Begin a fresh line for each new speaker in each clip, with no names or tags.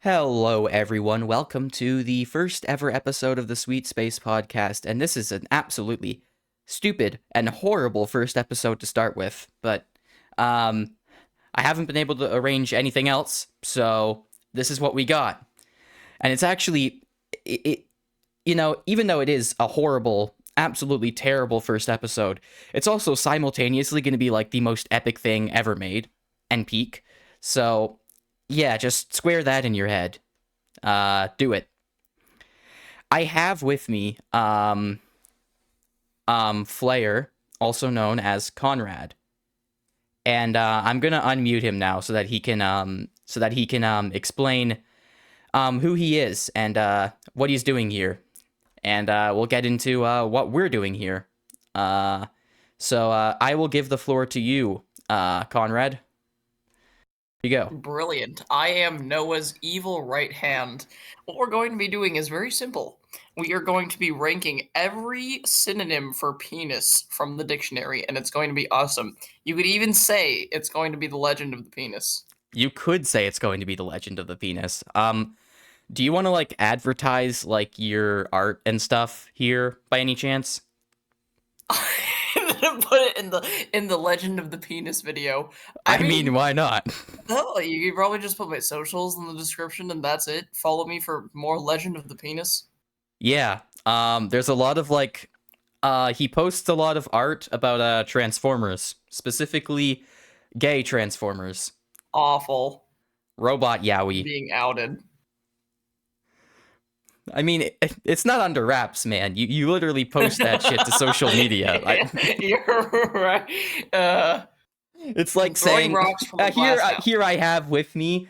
Hello, everyone. Welcome to the first ever episode of the Sweet Space Podcast. And this is an absolutely stupid and horrible first episode to start with. But I haven't been able to arrange anything else, so this is what we got. And it's actually, even though it is a horrible, absolutely terrible first episode, it's also simultaneously going to be like the most epic thing ever made and peak. So yeah, just square that in your head. Do it. I have with me, Flayyr, also known as Conrad, and I'm gonna unmute him now so that he can, explain, who he is and what he's doing here, and we'll get into what we're doing here. So I will give the floor to you, Conrad. You go.
Brilliant. I am Noah's evil right hand. What we're going to be doing is very simple. We are going to be ranking every synonym for penis from the dictionary, and it's going to be awesome. You could even say it's going to be the legend of the penis.
You could say it's going to be the legend of the penis. Do you want to like advertise like your art and stuff here by any chance?
Put it in the legend of the penis video.
I mean, why not?
No, you could probably just put my socials in the description and that's it. Follow me for more legend of the penis.
Yeah. There's a lot of like he posts a lot of art about Transformers, specifically gay Transformers.
Awful.
Robot Yowie.
Being outed.
I mean, it's not under wraps, man. You literally post that shit to social media.
You're right.
It's like saying here I have with me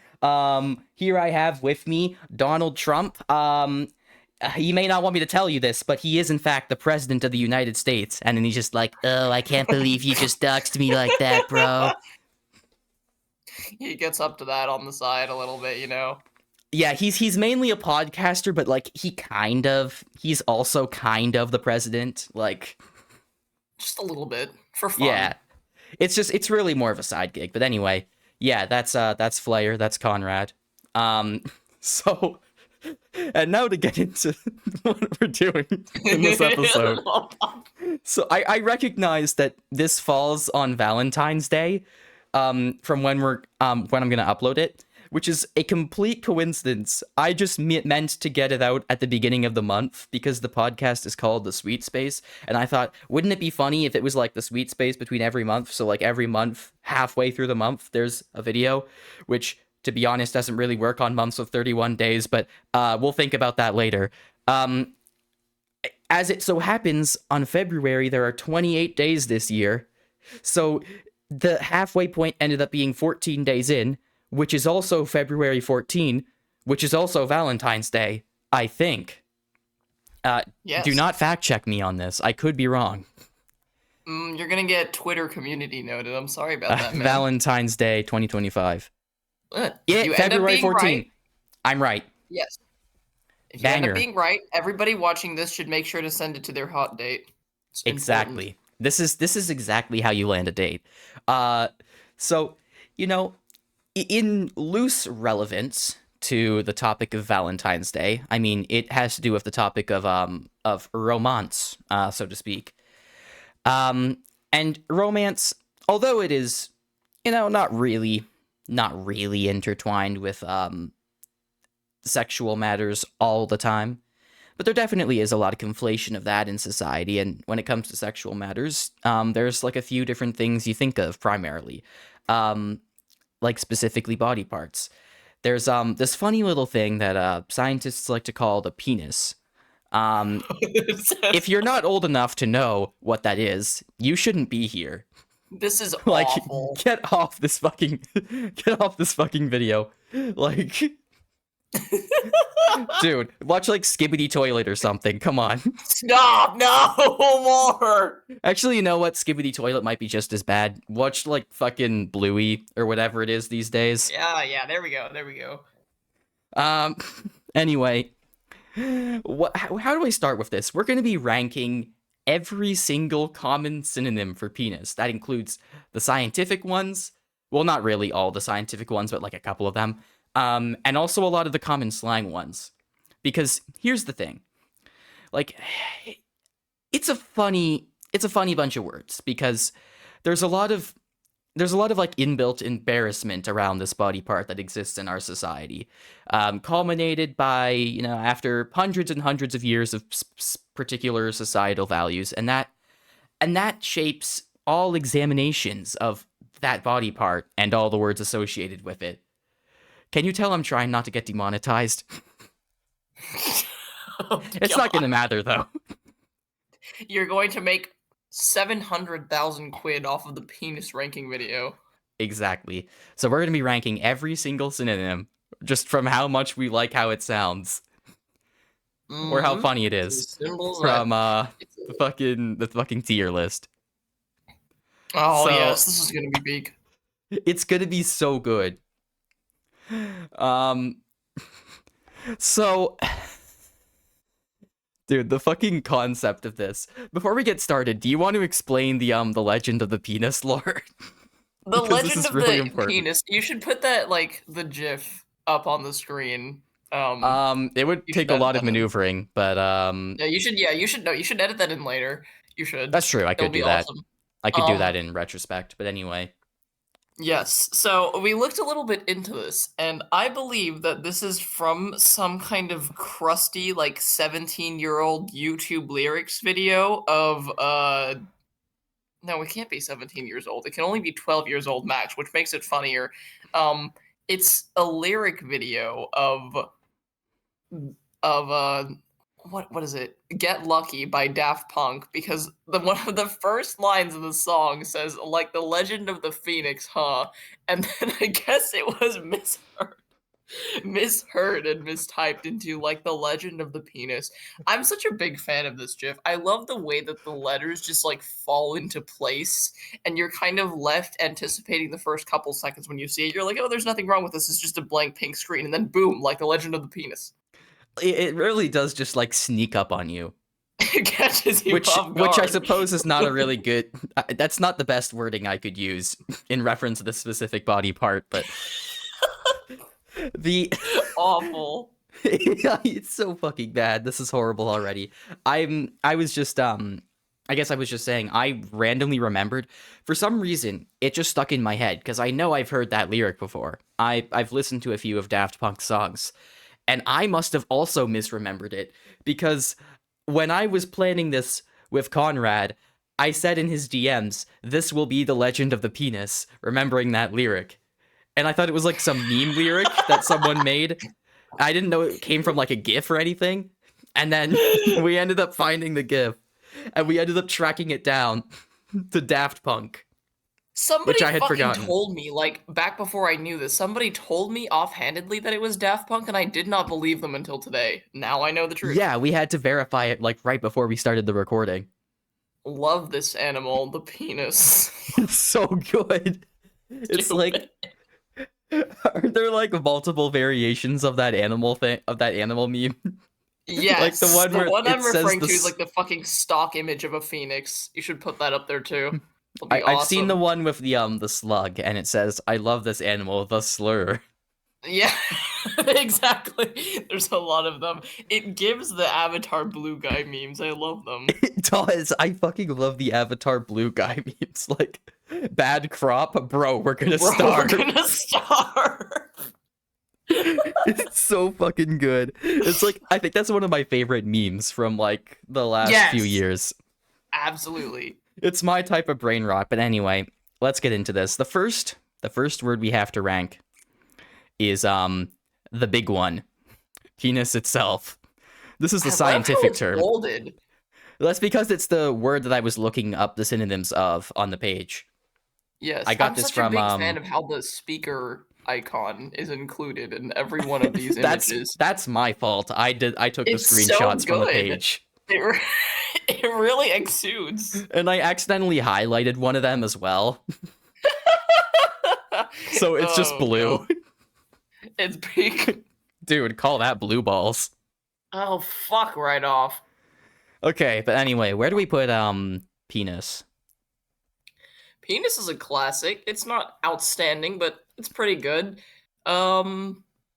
Donald Trump. He may not want me to tell you this, but he is in fact the president of the United States. And then he's just like, oh, I can't believe you just doxed me like that, bro.
He gets up to that on the side a little bit, you know.
Yeah, he's mainly a podcaster, but like he's also kind of the president, like
just a little bit for fun.
Yeah. It's really more of a side gig. But anyway, yeah, that's Flayyr, that's Conrad. So and now to get into what we're doing in this episode. So I recognize that this falls on Valentine's Day, from when I'm gonna upload it, which is a complete coincidence. I just meant to get it out at the beginning of the month because the podcast is called The Sweet Space. And I thought, wouldn't it be funny if it was like the sweet space between every month? So like every month, halfway through the month, there's a video, which to be honest doesn't really work on months of 31 days, but we'll think about that later. As it so happens, on February, there are 28 days this year. So the halfway point ended up being 14 days in, which is also February 14, which is also Valentine's Day, I think.
Yes.
Do not fact check me on this. I could be wrong.
You're gonna get Twitter community noted. I'm sorry about that, man.
Valentine's Day 2025.
Yeah,
you February 14. Right. I'm right.
Yes. If you end up being right, everybody watching this should make sure to send it to their hot date.
Exactly. This is exactly how you land a date. So, you know, in loose relevance to the topic of Valentine's Day, I mean, it has to do with the topic of romance, so to speak. And romance, although it is, not really intertwined with sexual matters all the time, but there definitely is a lot of conflation of that in society. And when it comes to sexual matters, there's like a few different things you think of primarily. Like specifically body parts. There's this funny little thing that scientists like to call the penis. If you're not old enough to know what that is, you shouldn't be here.
This is
like
awful.
Get off this fucking video. Like dude, watch like Skibbity Toilet or something. Come on.
Stop! No more!
Actually, you know what? Skibbity Toilet might be just as bad. Watch like fucking Bluey or whatever it is these days.
Yeah, there we go.
Anyway, how do I start with this? We're going to be ranking every single common synonym for penis. That includes the scientific ones. Well, not really all the scientific ones, but like a couple of them. And also a lot of the common slang ones. Because here's the thing, like, it's a funny bunch of words because there's a lot of like inbuilt embarrassment around this body part that exists in our society, culminated by after hundreds and hundreds of years of particular societal values, and that shapes all examinations of that body part and all the words associated with it. Can you tell I'm trying not to get demonetized?
Oh,
It's not
God.
gonna matter though.
You're going to make 700,000 quid off of the penis ranking video.
Exactly. So we're gonna be ranking every single synonym just from how much we like how it sounds or how funny it is
Symbols
from
that-
the fucking tier list.
Oh
So-
yes, this is gonna be big.
It's gonna be so good. So dude, the fucking concept of this. Before we get started, do you want to explain the legend of the penis lore?
The
Because this
legend
is
of
really
the
important.
penis. You should put that like the GIF up on the screen.
It would
You
take
should
a
edit
lot of
that in.
maneuvering, but
Yeah, you should. Yeah, you should. No, you should edit that in later. You should.
that's true. I
It'll
could
be
do that.
awesome.
I could do that in retrospect, but anyway.
Yes. So we looked a little bit into this, and I believe that this is from some kind of crusty, like 17-year-old YouTube lyrics video of no, it can't be 17 years old. It can only be 12 years old max, which makes it funnier. It's a lyric video of what is it? Get Lucky by Daft Punk, because one of the first lines of the song says like the legend of the Phoenix, huh? And then I guess it was misheard and mistyped into like the legend of the penis. I'm such a big fan of this GIF. I love the way that the letters just like fall into place and you're kind of left anticipating the first couple seconds when you see it. You're like, oh, there's nothing wrong with this. It's just a blank pink screen. And then boom, like the legend of the penis.
It really does just like sneak up on you.
It catches you
Which
off
I
guard.
suppose is not a really good that's not the best wording I could use in reference to this specific body part, but the
Awful.
it's so fucking bad. This is horrible already. I was just I guess I was just saying I randomly remembered for some reason it just stuck in my head because I know I've heard that lyric before. I've listened to a few of Daft Punk's songs, and I must have also misremembered it because when I was planning this with Conrad, I said in his DMs, "This will be the legend of the penis," remembering that lyric. And I thought it was like some meme lyric that someone made. I didn't know it came from like a GIF or anything. And then we ended up finding the GIF. And we ended up tracking it down to Daft Punk.
Somebody
I had
fucking
forgotten.
told me, like, back before I knew this, somebody told me offhandedly that it was Daft Punk, and I did not believe them until today. Now I know the truth.
Yeah, we had to verify it like right before we started the recording.
Love this animal, the penis.
It's so good. It's like, are there like multiple variations of that animal thing, of that animal meme?
Yes,
Like the one where
I'm
it says
referring
the
to is
s-
like the fucking stock image of a phoenix. You should put that up there too. It'll be
I've seen the
awesome.
one with the slug, and it says, "I love this animal, the slur."
Yeah, exactly. There's a lot of them. It gives the Avatar blue guy memes. I love them.
It does. I fucking love the Avatar blue guy memes. Like, bad crop, bro. We're gonna
Bro,
starve.
we're gonna starve.
It's so fucking good. It's like I think that's one of my favorite memes from like the last few
Yes.
years.
Absolutely.
It's my type of brain rot. But anyway, let's get into this. The first word we have to rank is the big one, penis itself. This is the
I love how
scientific
it's
term.
bolded.
That's because it's the word that I was looking up the synonyms of on the page.
Yes,
I got
I'm
this
such
from,
a big fan of how the speaker icon is included in every one of these images.
That's my fault. I took
It's
the
so
screenshots from the
good.
page.
It really exudes.
And I accidentally highlighted one of them as well. So it's just
Oh,
blue.
no. It's big.
Dude, call that blue balls.
Oh, fuck right off.
Okay, but anyway, where do we put penis?
Penis is a classic. It's not outstanding, but it's pretty good.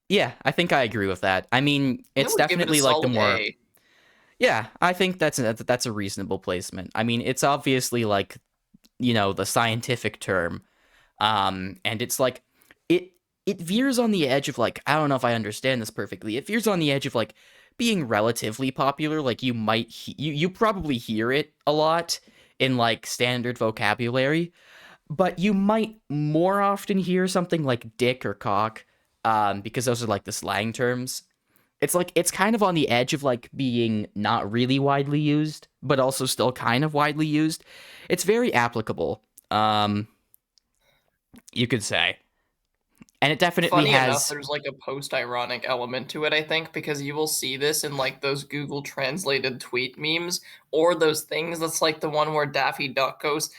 Yeah, I think I agree with that. I mean,
I
it's
would give it a
definitely like the
solid
more.
A.
Yeah, I think that's a reasonable placement. I mean, it's obviously like, the scientific term. And it's like it it veers on the edge of like, I don't know if I understand this perfectly. It veers on the edge of like being relatively popular. Like you probably hear it a lot in like standard vocabulary, but you might more often hear something like dick or cock, because those are like the slang terms. It's like it's kind of on the edge of like being not really widely used, but also still kind of widely used. It's very applicable, you could say. And it definitely
Funny enough,
has.
there's like a post-ironic element to it, I think, because you will see this in like those Google translated tweet memes or those things that's like the one where Daffy Duck goes,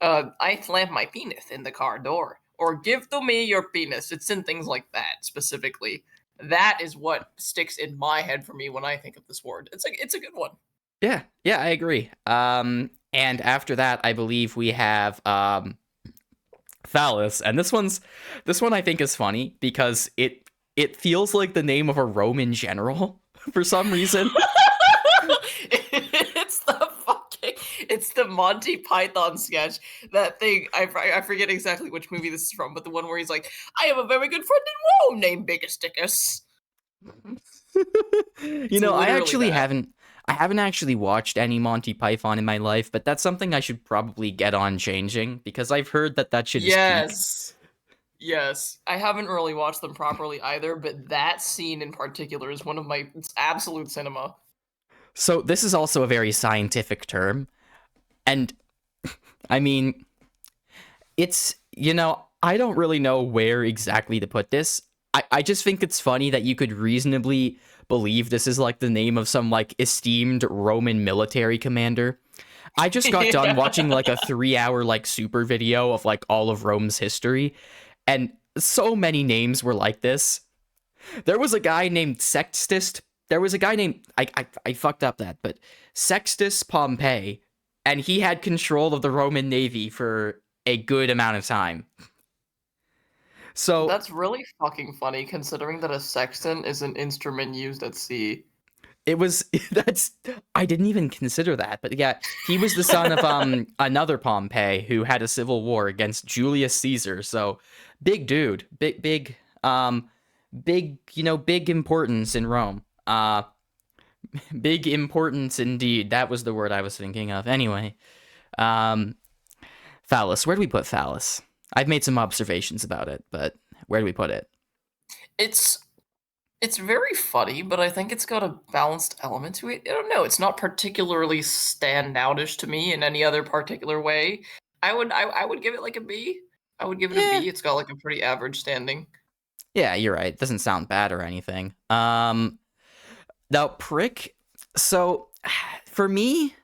I slammed my penis in the car door. Or give to me your penis. It's in things like that specifically. That is what sticks in my head for me when I think of this word. It's a good one.
Yeah, yeah, I agree. And after that, I believe we have phallus, and this one I think is funny because it feels like the name of a Roman general for some reason.
it's the fucking it's the Monty Python sketch. That thing I forget exactly which movie this is from, but the one where he's like, I have a very good friend in Rome named Biggest. It's
I
literally
actually
that.
haven't actually watched any Monty Python in my life, but that's something I should probably get on changing because I've heard that shit is peak.
Yes. Yes. I haven't really watched them properly either, but that scene in particular is one of my it's absolute cinema.
So this is also a very scientific term, and I mean, it's, I don't really know where exactly to put this. I just think it's funny that you could reasonably believe this is like the name of some like esteemed Roman military commander. I just got done
Yeah.
watching like a 3 hour like super video of like all of Rome's history, and so many names were like this. There was a guy named Sextus. There was a guy named I fucked up that, but Sextus Pompey, and he had control of the Roman navy for a good amount of time. So
That's really fucking funny considering that a sextant is an instrument used at sea.
it was that's I didn't even consider that, but yeah, he was the son of another Pompey who had a civil war against Julius Caesar. So big dude, big importance in Rome. Big importance indeed. That was the word I was thinking of. Anyway, um, phallus. Where do we put phallus? I've made some observations about it, but where do we put it?
It's it's very funny, but I think it's got a balanced element to it. I don't know. It's not particularly standoutish to me in any other particular way. I would give it like a B. I would give it a
Yeah,
B. It's got like a pretty average standing.
yeah, you're right. It doesn't sound bad or anything. Now prick. So for me,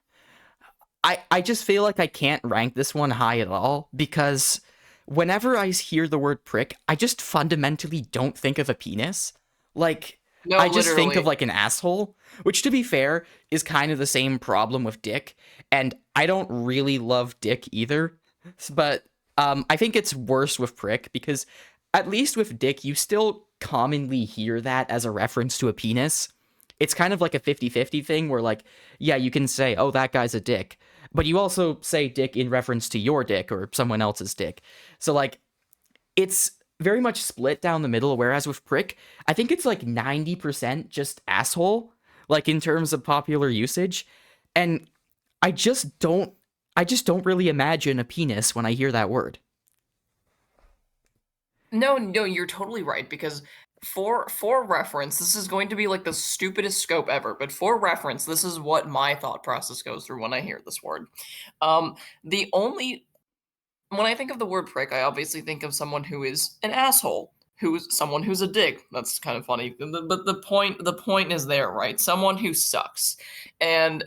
I just feel like I can't rank this one high at all because whenever I hear the word prick, I just fundamentally don't think of a penis. Like,
No,
I just think of
literally.
like an asshole, which to be fair is kind of the same problem with dick. And I don't really love dick either. But I think it's worse with prick because at least with dick, you still commonly hear that as a reference to a penis. It's kind of like a 50-50 thing where like, yeah, you can say, oh, that guy's a dick, but you also say dick in reference to your dick or someone else's dick. So like it's very much split down the middle, whereas with prick, I think it's like 90% just asshole, like in terms of popular usage. And I just don't I just don't really imagine a penis when I hear that word.
No, no, you're totally right because for reference, this is going to be like the stupidest scope ever, but for reference, this is what my thought process goes through when I hear this word. The only when I think of the word prick, I obviously think of someone who is an asshole, who's someone who's a dick. That's kind of funny, but the point is there, right? Someone who sucks, and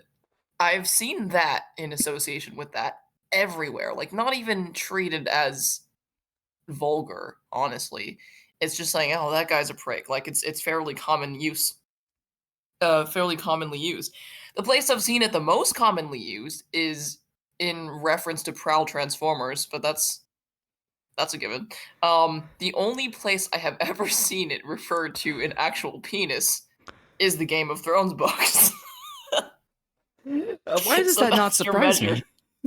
I've seen that in association with that everywhere. Like not even treated as vulgar, honestly. It's just saying, "Oh, that guy's a prick." Like it's fairly common use, fairly commonly used. The place I've seen it the most commonly used is in reference to Prowl Transformers, but That's a given. The only place I have ever seen it referred to an actual penis is the Game of Thrones books.
Why does
So
that not
that's your
surprise
measure.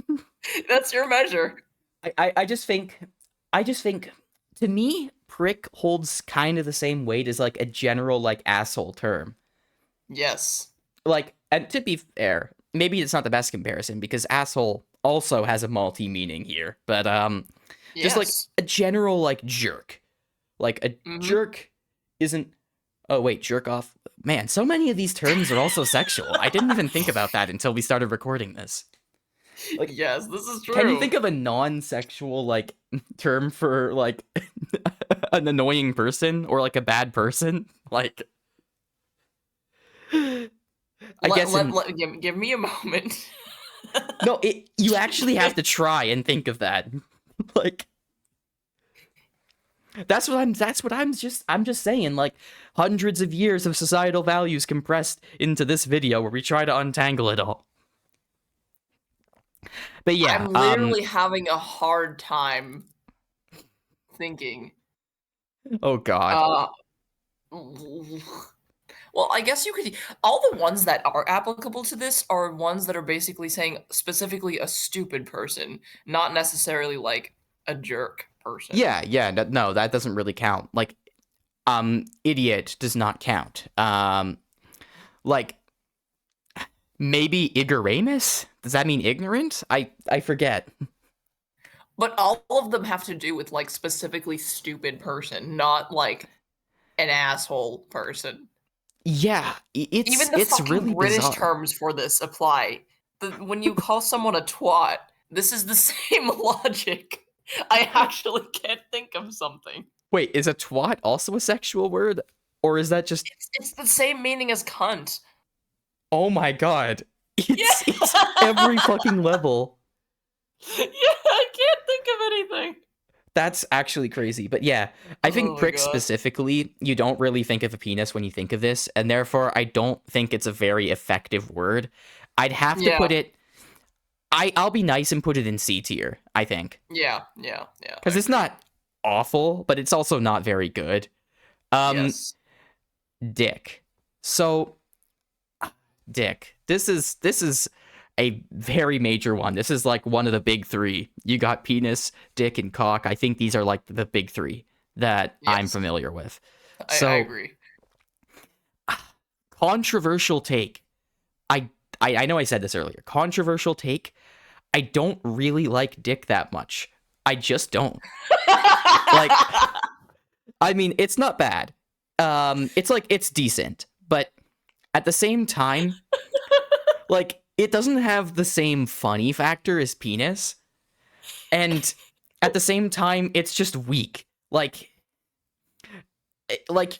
me?
That's your measure.
I just think, to me, prick holds kind of the same weight as like a general like asshole term.
Yes.
Like, and to be fair, maybe it's not the best comparison because asshole also has a multi meaning here, but just like
Yes.
a general like jerk, like a jerk isn't. Oh wait, jerk off. Man, so many of these terms are also sexual. I didn't even think about that until we started recording this. Like,
Yes, this is true.
can you think of a non-sexual like term for like an annoying person or like a bad person? Like, I guess
give me a moment.
no, you actually have to try and think of that. Like, that's what I'm just saying. Like, hundreds of years of societal values compressed into this video where we try to untangle it all. But yeah,
I'm literally having a hard time thinking.
Oh God.
Well, I guess you could. All the ones that are applicable to this are ones that are basically saying specifically a stupid person, not necessarily like a jerk person.
Yeah, no, that doesn't really count. Like, idiot does not count. Like, maybe ignoramus? Does that mean ignorant? I forget.
But all of them have to do with like specifically stupid person, not like an asshole person.
Yeah,
Even the
it's
fucking
really
British
bizarre.
terms for this apply. When you call someone a twat, this is the same logic. I actually can't think of something.
Wait, is a twat also a sexual word? Or is that just...
It's the same meaning as cunt.
Oh my God. It's
Yeah.
every fucking level.
Yeah, I can't think of anything.
That's actually crazy. But yeah, I think
Oh my
prick
God.
specifically, you don't really think of a penis when you think of this, and therefore I don't think it's a very effective word. I'd have to
Yeah.
put it... I'll be nice and put it in C tier, I think.
Yeah.
Because it's not awful, but it's also not very good.
Yes.
Dick. So, dick. This is a very major one. This is like one of the big three. You got penis, dick, and cock. I think these are like the big three that I'm
Yes.
familiar with.
I agree.
Controversial take. I know I said this earlier. Controversial take. I don't really like dick that much. I just don't. Like, I mean, it's not bad. It's decent, but at the same time, like, it doesn't have the same funny factor as penis, and at the same time, it's just weak. Like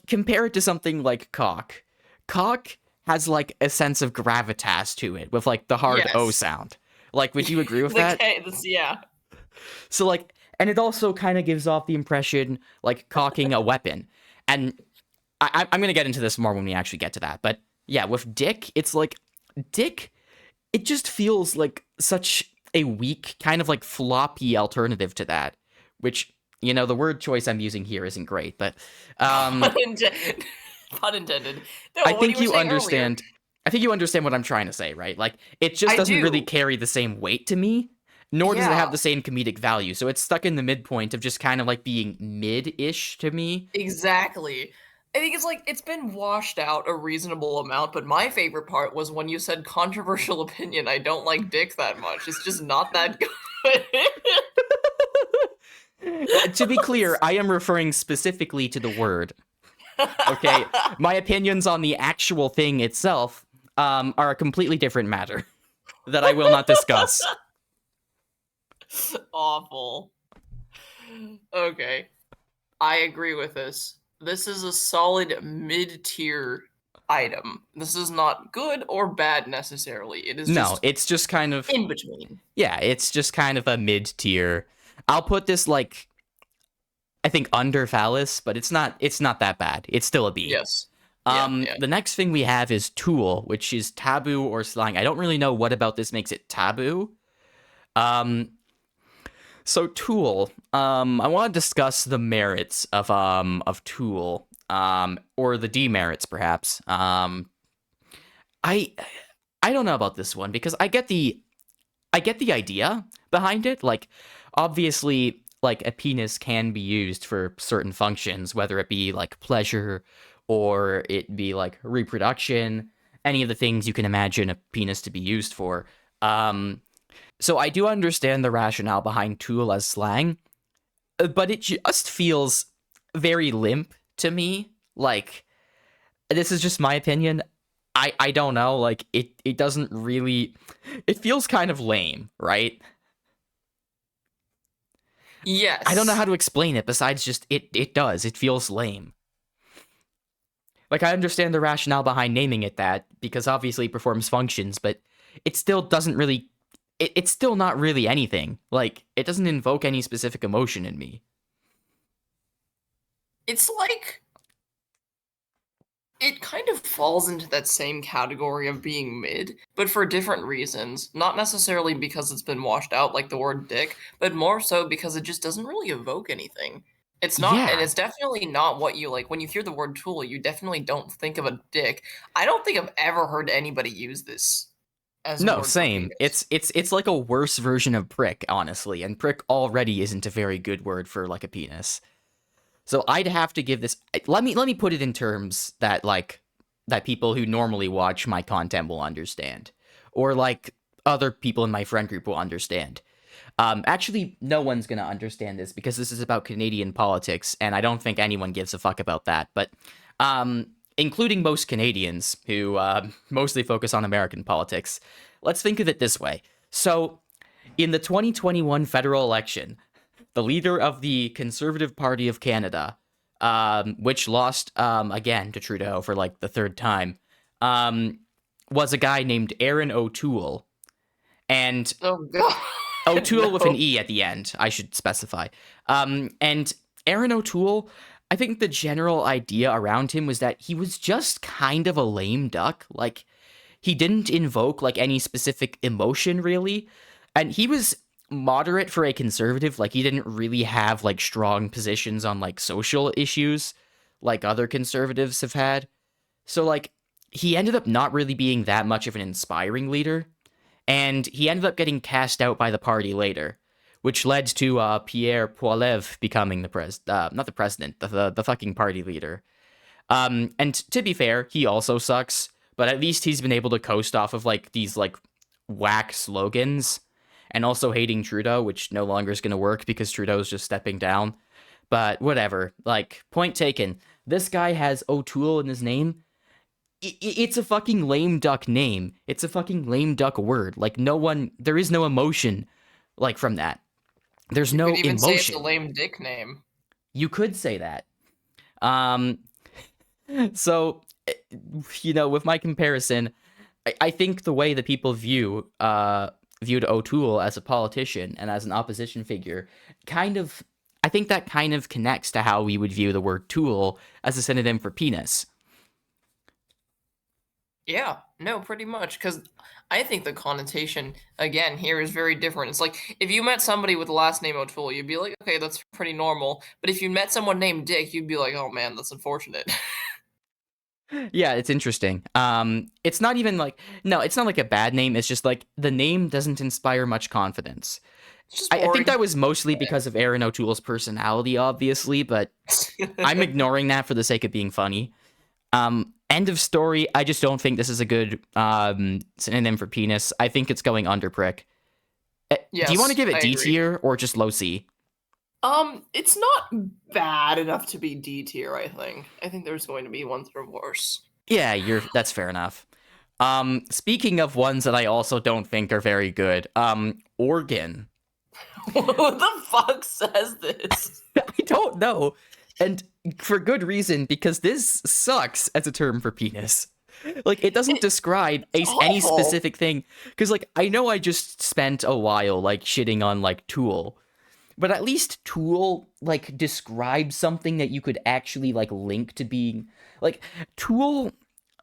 compare it to something like cock. Cock has like a sense of gravitas to it with like the hard O
Yes.
sound. Like, would you agree with that?
Yeah.
So like, and it also kind of gives off the impression like cocking a weapon. And I'm gonna get into this more when we actually get to that. But yeah, with dick, it's like dick. It just feels like such a weak, kind of like floppy alternative to that. Which, you know, the word choice I'm using here isn't great, but
Pun intended. No,
I
what
think
you
you
were saying
understand.
earlier.
I think you understand what I'm trying to say, right? Like, it just
I
doesn't really
do.
carry the same weight to me, nor does it
Yeah.
have the same comedic value. So it's stuck in the midpoint of just kind of like being mid-ish to me.
Exactly. I think it's like it's been washed out a reasonable amount, but my favorite part was when you said controversial opinion. I don't like dick that much. It's just not that good.
To be clear, I am referring specifically to the word. Okay, my opinions on the actual thing itself are a completely different matter that I will not discuss.
Awful. Okay. I agree with this. This is a solid mid-tier item. This is not good or bad necessarily. It is
No,
just
it's just kind of...
in between.
Yeah, it's just kind of a mid-tier. I'll put this like, I think, under phallus, but it's not that bad. It's still a B.
Yes.
The next thing we have is tool, which is taboo or slang. I don't really know what about this makes it taboo. So Tool, I want to discuss the merits of Tool, or the demerits perhaps. I I don't know about this one because I get the idea behind it. Like, obviously, like a penis can be used for certain functions, whether it be like pleasure or it be like reproduction, any of the things you can imagine a penis to be used for. Um, so I do understand the rationale behind tool as slang, but it just feels very limp to me. Like, this is just my opinion. I don't know. Like, it doesn't really. It feels kind of lame, right? I don't know
Yes.
how to explain it besides just it does. It feels lame. Like, I understand the rationale behind naming it that because obviously it performs functions, but it still doesn't really it's still not really anything. Like, it doesn't invoke any specific emotion in me.
It's like it kind of falls into that same category of being mid, but for different reasons. Not necessarily because it's been washed out like the word dick, but more so because it just doesn't really evoke anything. It's not, and
Yeah.
it's definitely not what you like. When you hear the word tool, you definitely don't think of a dick. I don't think I've ever heard anybody use this as a
No,
word for
same.
penis.
It's like a worse version of prick, honestly, and prick already isn't a very good word for like a penis. So I'd have to give this. Let me put it in terms that that people who normally watch my content will understand, or like other people in my friend group will understand. Actually, no one's gonna understand this because this is about Canadian politics, and I don't think anyone gives a fuck about that. But including most Canadians who mostly focus on American politics, let's think of it this way. So, in the 2021 federal election, the leader of the Conservative Party of Canada, which lost again to Trudeau for like the third time, um, was a guy named Aaron O'Toole. And
Oh god,
O'Toole with an
no.
E at the end, I should specify. And Aaron O'Toole, I think the general idea around him was that he was just kind of a lame duck. Like, he didn't invoke like any specific emotion really, and he was moderate for a conservative. Like, he didn't really have like strong positions on like social issues like other conservatives have had. So like, he ended up not really being that much of an inspiring leader, and he ended up getting cast out by the party later, which led to Pierre Poilievre becoming not the president, the fucking party leader. And to be fair, he also sucks, but at least he's been able to coast off of like these like whack slogans and also hating Trudeau, which no longer is going to work because Trudeau's just stepping down. But whatever. Like, point taken. This guy has O'Toole in his name. It's a fucking lame duck name. It's a fucking lame duck word. Like, there is no emotion like from that. There's
You could
no
even say it's a
emotion.
lame dick name.
You could say that. Um, so, with my comparison, I think the way that people viewed O'Toole as a politician and as an opposition figure kind of I think that kind of connects to how we would view the word tool as a synonym for penis.
Yeah, no, pretty much. Because I think the connotation, again, here is very different. It's like if you met somebody with the last name O'Toole, you'd be like, okay, that's pretty normal. But if you met someone named Dick, you'd be like, oh man, that's unfortunate.
Yeah, it's interesting. It's not even like no, it's not like a bad name. It's just like the name doesn't inspire much confidence.
It's just
I think
boring.
that was mostly because of Aaron O'Toole's personality, obviously, but I'm ignoring that for the sake of being funny. End of story. I just don't think this is a good synonym for penis. I think it's going under prick. Do you want to
Yes,
give it
I
D
agree.
tier or just low C?
It's not bad enough to be D tier, I think. I think there's going to be ones that are worse.
Yeah, that's fair enough. Speaking of ones that I also don't think are very good, organ.
What the fuck says this?
I don't know. And for good reason, because this sucks as a term for penis. Like, it doesn't
It's
describe any
awful.
specific thing. Because, like, I know I just spent a while, like, shitting on, like, Tool. But at least Tool, like, describes something that you could actually, like, link to being. Like, Tool,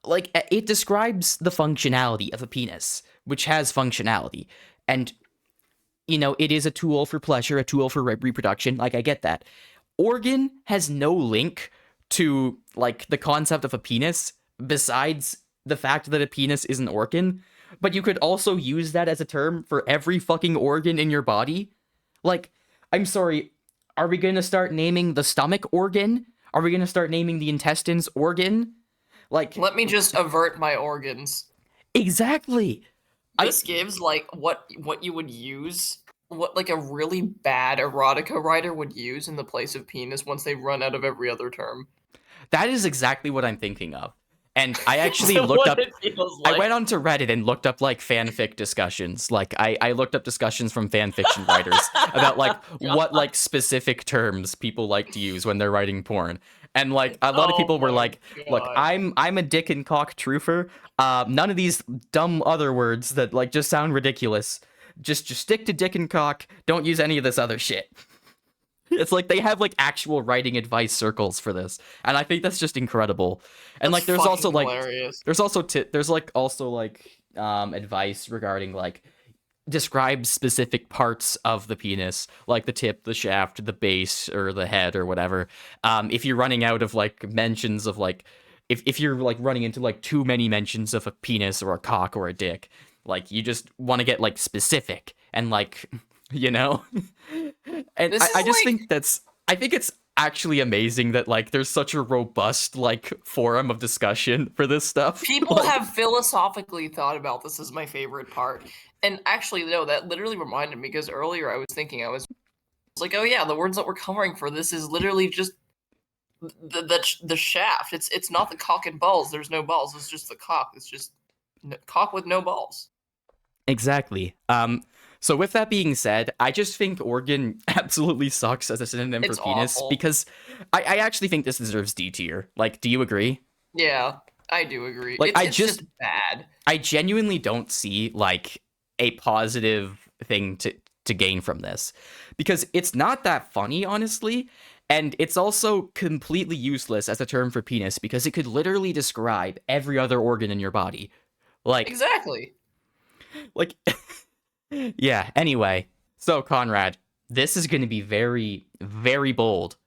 like, it describes the functionality of a penis, which has functionality. And it is a tool for pleasure, a tool for reproduction. Like, I get that. Organ has no link to, like, the concept of a penis besides the fact that a penis is an organ. But you could also use that as a term for every fucking organ in your body. Like, I'm sorry, are we going to start naming the stomach organ? Are we going to start naming the intestines organ? Like,
Let me just avert my organs.
exactly.
This gives like what you would use, what like a really bad erotica writer would use in the place of penis once they run out of every other term.
That is exactly what I'm thinking of. And I actually
So
looked
what
up,
it feels
I
like.
went onto Reddit and looked up like fanfic discussions. Like I looked up discussions from fanfiction writers about like what like specific terms people like to use when they're writing porn. And like a lot of
Oh
people were
my
like, look,
God.
I'm a dick and cock truther. None of these dumb other words that like just sound ridiculous. Just stick to dick and cock. Don't use any of this other shit. It's like they have like actual writing advice circles for this, and I think that's just incredible. And
That's
like, there's also
fucking
like,
hilarious.
there's also there's like also like advice regarding like describe specific parts of the penis, like the tip, the shaft, the base, or the head, or whatever. If you're running out of like mentions of like, if you're like running into like too many mentions of a penis or a cock or a dick, like you just want to get like specific and like, you know. And
This
I
is
just
like
think I think it's actually amazing that like there's such a robust like forum of discussion for this stuff.
people
Like,
have philosophically thought about this is my favorite part. And actually, no, that literally reminded me because earlier I was like, oh yeah, the words that we're covering for this is literally just the shaft. It's not the cock and balls. There's no balls. It's just the cock. It's just cock with no balls.
exactly. So with that being said, I just think organ absolutely sucks as a synonym for
It's
penis
awful.
because I actually think this deserves D tier. Like, do you agree?
Yeah, I do agree.
Like,
It's just bad.
I genuinely don't see like a positive thing to gain from this because it's not that funny, honestly, and it's also completely useless as a term for penis because it could literally describe every other organ in your body. Like,
Exactly.
like, yeah. Anyway, so Conrad, this is going to be very, very bold.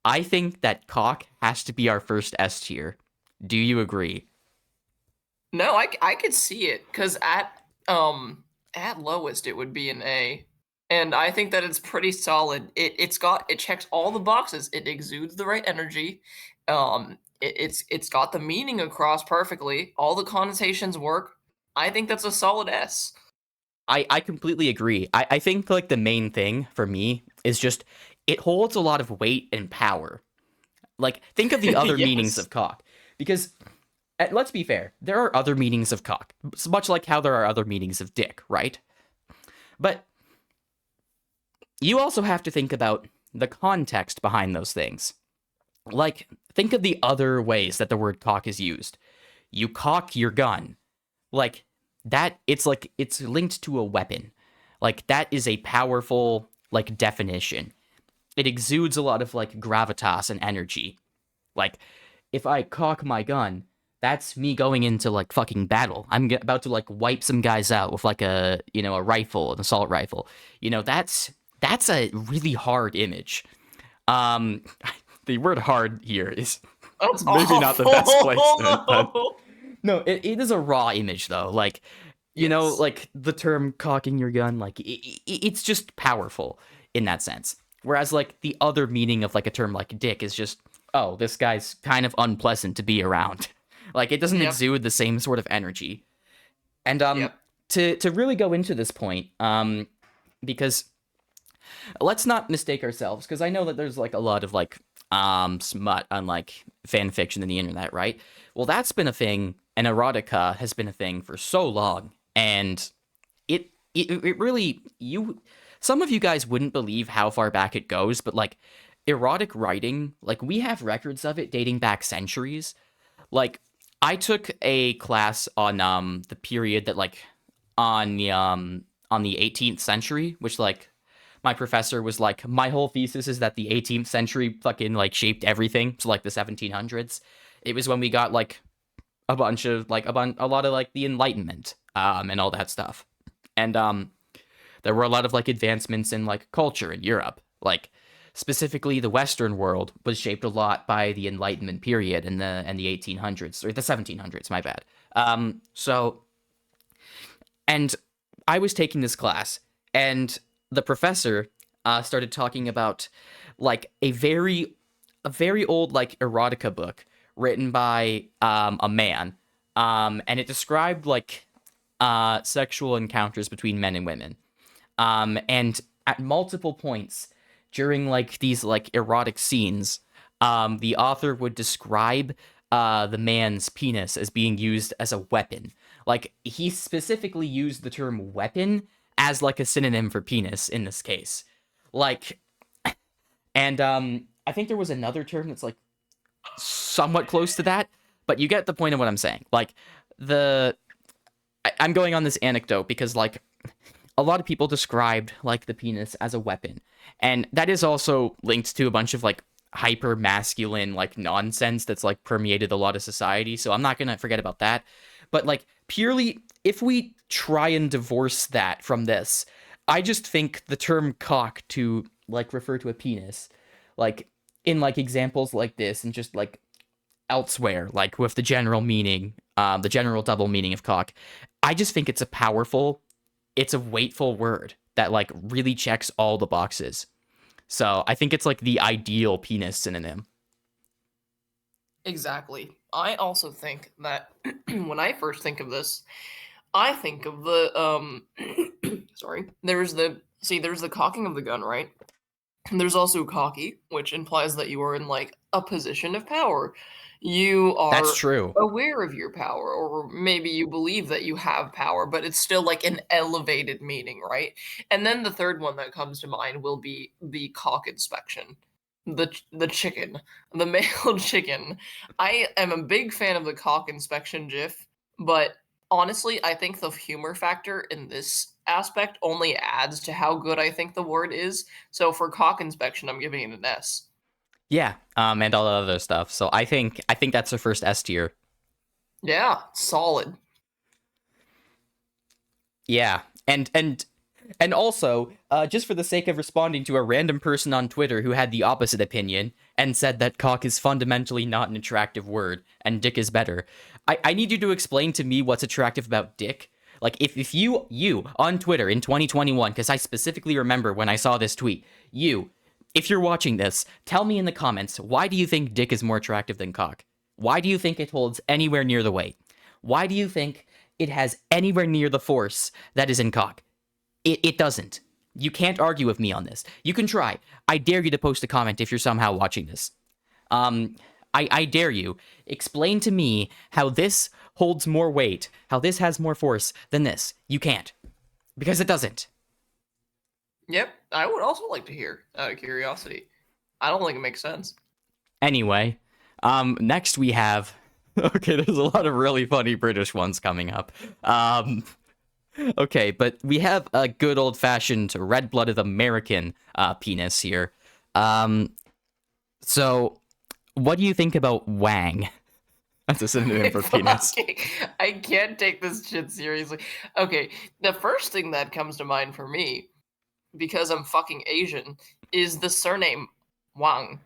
I think that cock has to be our first S tier. Do you agree?
No, I could see it because at lowest it would be an A, and I think that it's pretty solid. It checks all the boxes. It exudes the right energy. It's got the meaning across perfectly. All the connotations work. I think that's a solid S.
I completely agree. I think like the main thing for me is just it holds a lot of weight and power. Like, think of the other meanings
Yes.
of cock. Because let's be fair, there are other meanings of cock, much like how there are other meanings of dick, right? But you also have to think about the context behind those things. Like, think of the other ways that the word cock is used. You cock your gun. Like, that, it's linked to a weapon. Like, that is a powerful, like, definition. It exudes a lot of, like, gravitas and energy. Like, if I cock my gun, that's me going into, like, fucking battle. I'm about to, like, wipe some guys out with, like, a rifle, an assault rifle. That's a really hard image. Um, the word hard here is
That's
maybe not the best place to,
awful.
no, it is a raw image though. Like,
Yes.
like the term cocking your gun, like it's just powerful in that sense. Whereas like the other meaning of like a term like dick is just, oh, this guy's kind of unpleasant to be around. Like, it doesn't
Yep.
exude the same sort of energy. And
Yep.
to really go into this point, because let's not mistake ourselves, because I know that there's like a lot of like smut on like fan fiction in the internet, right? Well, that's been a thing, and erotica has been a thing for so long, and it really, you, some of you guys wouldn't believe how far back it goes, but like erotic writing, like we have records of it dating back centuries. Like, I took a class on the period that like on the 18th century, which like my professor was like, my whole thesis is that the 18th century fucking like shaped everything. So like the 1700s, it was when we got like a bunch of like a lot of like the Enlightenment and all that stuff. And there were a lot of like advancements in like culture in Europe. Like specifically the Western world was shaped a lot by the Enlightenment period in the 1800s or the 1700s, my bad. So and I was taking this class, and the professor started talking about like a very old like erotica book written by a man, and it described like sexual encounters between men and women. And at multiple points during like these like erotic scenes, the author would describe the man's penis as being used as a weapon. Like he specifically used the term weapon as like a synonym for penis in this case. Like, and I think there was another term that's like somewhat close to that, but you get the point of what I'm saying. Like I'm going on this anecdote because like a lot of people described like the penis as a weapon, and that is also linked to a bunch of like hyper masculine like nonsense that's like permeated a lot of society, so I'm not gonna forget about that. But like purely if we try and divorce that from this, I just think the term cock to like refer to a penis, like in like examples like this and just like elsewhere, like with the general meaning, the general double meaning of cock, I just think it's a weightful word that like really checks all the boxes. So I think it's like the ideal penis synonym.
Exactly. I also think that when I first think of this, I think of the sorry. There's the cocking of the gun, right? And there's also cocky, which implies that you are in like a position of power. You
That's
are
true.
aware of your power, or maybe you believe that you have power, but it's still like an elevated meaning, right? And then the third one that comes to mind will be the cock inspection. The chicken, the male chicken. I am a big fan of the cock inspection gif, but honestly, I think the humor factor in this aspect only adds to how good I think the word is. So for cock inspection, I'm giving it an S.
Yeah, and all the other stuff. So I think that's the first S tier.
Yeah, solid.
Yeah, and also, just for the sake of responding to a random person on Twitter who had the opposite opinion and said that cock is fundamentally not an attractive word and dick is better, I need you to explain to me what's attractive about dick. Like, if you on Twitter in 2021, because I specifically remember when I saw this tweet, if you're watching this, tell me in the comments, why do you think dick is more attractive than cock? Why do you think it holds anywhere near the weight? Why do you think it has anywhere near the force that is in cock? It doesn't. You can't argue with me on this. You can try. I dare you to post a comment if you're somehow watching this. I dare you. Explain to me how this holds more weight, how this has more force than this. You can't. Because it doesn't.
Yep, I would also like to hear out of curiosity. I don't think it makes sense.
Anyway, next we have. Okay, there's a lot of really funny British ones coming up. Okay, but we have a good old-fashioned red-blooded American penis here. So what do you think about wang? That's a synonym for penis.
I can't take this shit seriously. Okay, the first thing that comes to mind for me, because I'm fucking Asian, is the surname Wang,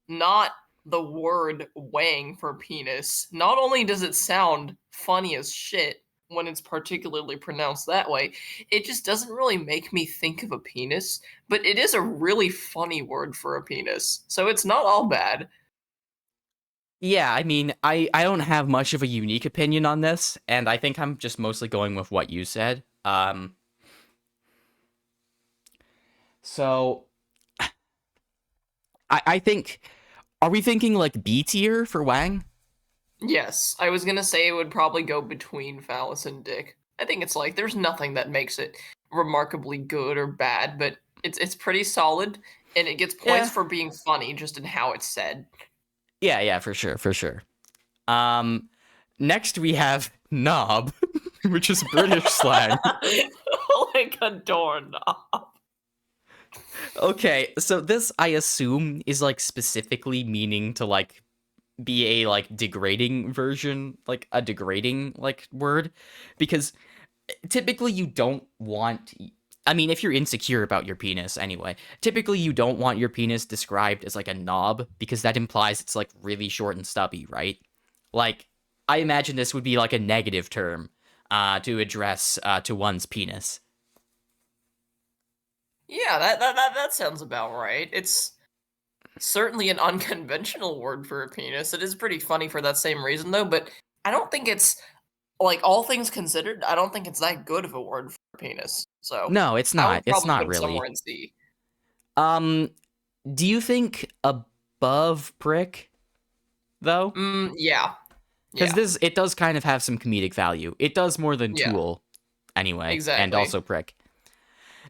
not the word wang for penis. Not only does it sound funny as shit when it's particularly pronounced that way, it just doesn't really make me think of a penis, but it is a really funny word for a penis. So it's not all bad.
Yeah, I mean, I don't have much of a unique opinion on this, and I think I'm just mostly going with what you said. So I think, are we thinking like B tier for Wang?
Yes, I was gonna say it would probably go between phallus and dick. I think it's like there's nothing that makes it remarkably good or bad, but it's pretty solid, and it gets points
Yeah,
for being funny just in how it's said.
yeah, for sure, for sure. Next we have knob, which is British slang.
Like a doorknob.
Okay, so this I assume is like specifically meaning to like be a like degrading version, like a degrading like word, because typically you don't want I mean, if you're insecure about your penis, anyway, typically you don't want your penis described as like a knob because that implies it's like really short and stubby, right? Like, I imagine this would be like a negative term to address to one's penis.
Yeah, that sounds about right. It's certainly an unconventional word for a penis. It is pretty funny for that same reason, though, but I don't think it's, like, all things considered, I don't think it's that good of a word for a penis. So,
No, it's
I
not.
would
It's
probably
not
put it somewhere
really.
in C.
Um, do you think above prick though?
Yeah.
Because
Yeah.
it does kind of have some comedic value. It does more than
Yeah.
tool, anyway, and
Exactly.
also prick.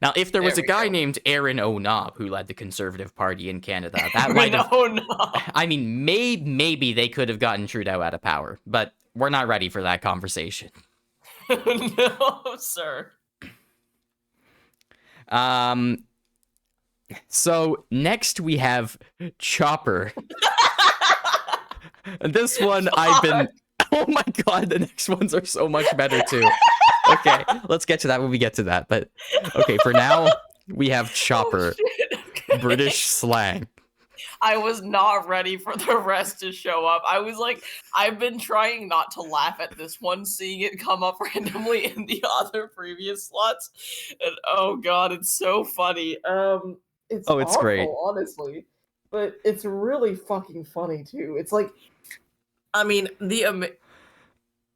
Now, if there
There
was a
we
guy
go.
named Aaron O'Nob who led the Conservative Party in Canada, that might have.
No, no.
I mean, maybe they could have gotten Trudeau out of power, but we're not ready for that conversation.
No, sir.
So next we have Chopper. This one I've been. Oh my god, the next ones are so much better too. Okay, let's get to that when we get to that. But okay, for now we have Chopper,
shit. Okay.
British slang.
I was not ready for the rest to show up. I was like, I've been trying not to laugh at this one, seeing it come up randomly in the other previous slots. And oh god, it's so funny. It's
Oh, it's great.
awful, honestly. But it's really fucking funny too. It's like, I mean,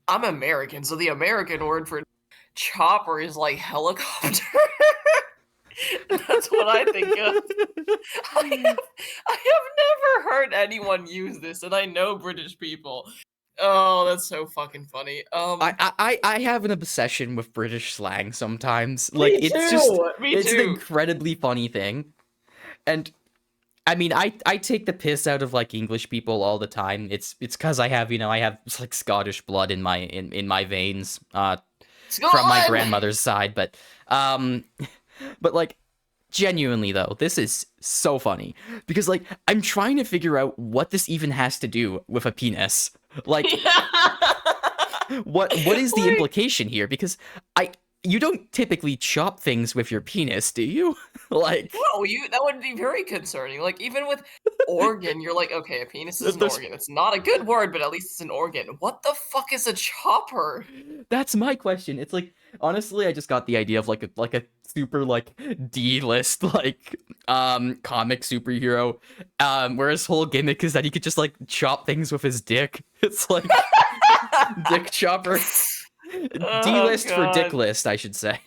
I'm American, so the American word for chopper is like helicopter. That's what I think of. I have never heard anyone use this, and I know British people. Oh, that's so fucking funny.
I have an obsession with British slang sometimes.
Me
Like it's just
too. Me
it's an
too.
incredibly funny thing. And I mean, I take the piss out of like English people all the time. It's because I have I have like Scottish blood in my veins from my
Scotland!
grandmother's side, but like genuinely though, this is so funny because like I'm trying to figure out what this even has to do with a penis. Like what is the
Like,
implication here? Because you don't typically chop things with your penis, do you? Like
no, that would be very concerning. Like even with organ, you're like, okay, a penis is an
there's
organ. It's not a good word, but at least it's an organ. What the fuck is a chopper?
That's my question. It's like honestly, I just got the idea of like a super like D-list like comic superhero where his whole gimmick is that he could just like chop things with his dick. It's like Dick Chopper.
Oh,
D-list for Dick
God.
List, I should say.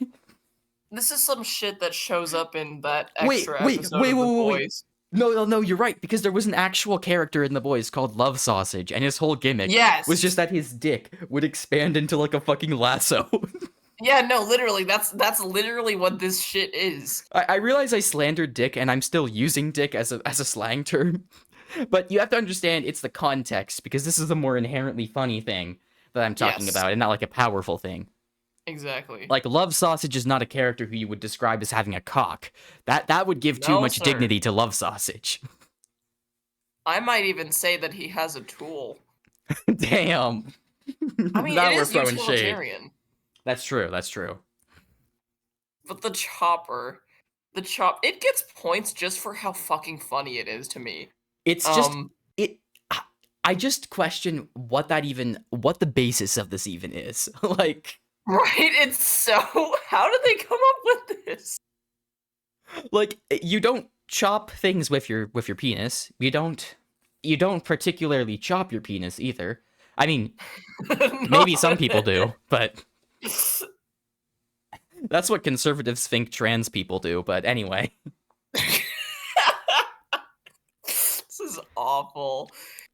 This is some shit that shows up in that
Wait,
extra
wait,
episode
wait,
of The
wait, wait, wait.
Boys.
No, you're right, because there was an actual character in The Boys called Love Sausage, and his whole gimmick
Yes.
was just that his dick would expand into like a fucking lasso.
Yeah, no, literally, that's literally what this shit is.
I realize I slandered dick, and I'm still using dick as a slang term, but you have to understand it's the context, because this is a more inherently funny thing that I'm talking
Yes.
about, and not like a powerful thing.
Exactly.
Like Love Sausage is not a character who you would describe as having a cock. That would give too
No,
much
sir.
dignity to Love Sausage.
I might even say that he has a tool.
Damn.
I mean,
Now
it
we're
is
throwing shade.
utilitarian.
That's true.
But the chopper, it gets points just for how fucking funny it is to me.
It's just it. I just question what the basis of this even is. Like,
Right? It's so. How did they come up with this?
like you don't chop things with your penis. You don't particularly chop your penis either. I mean, maybe some people do, but that's what conservatives think trans people do. But anyway,
This is awful.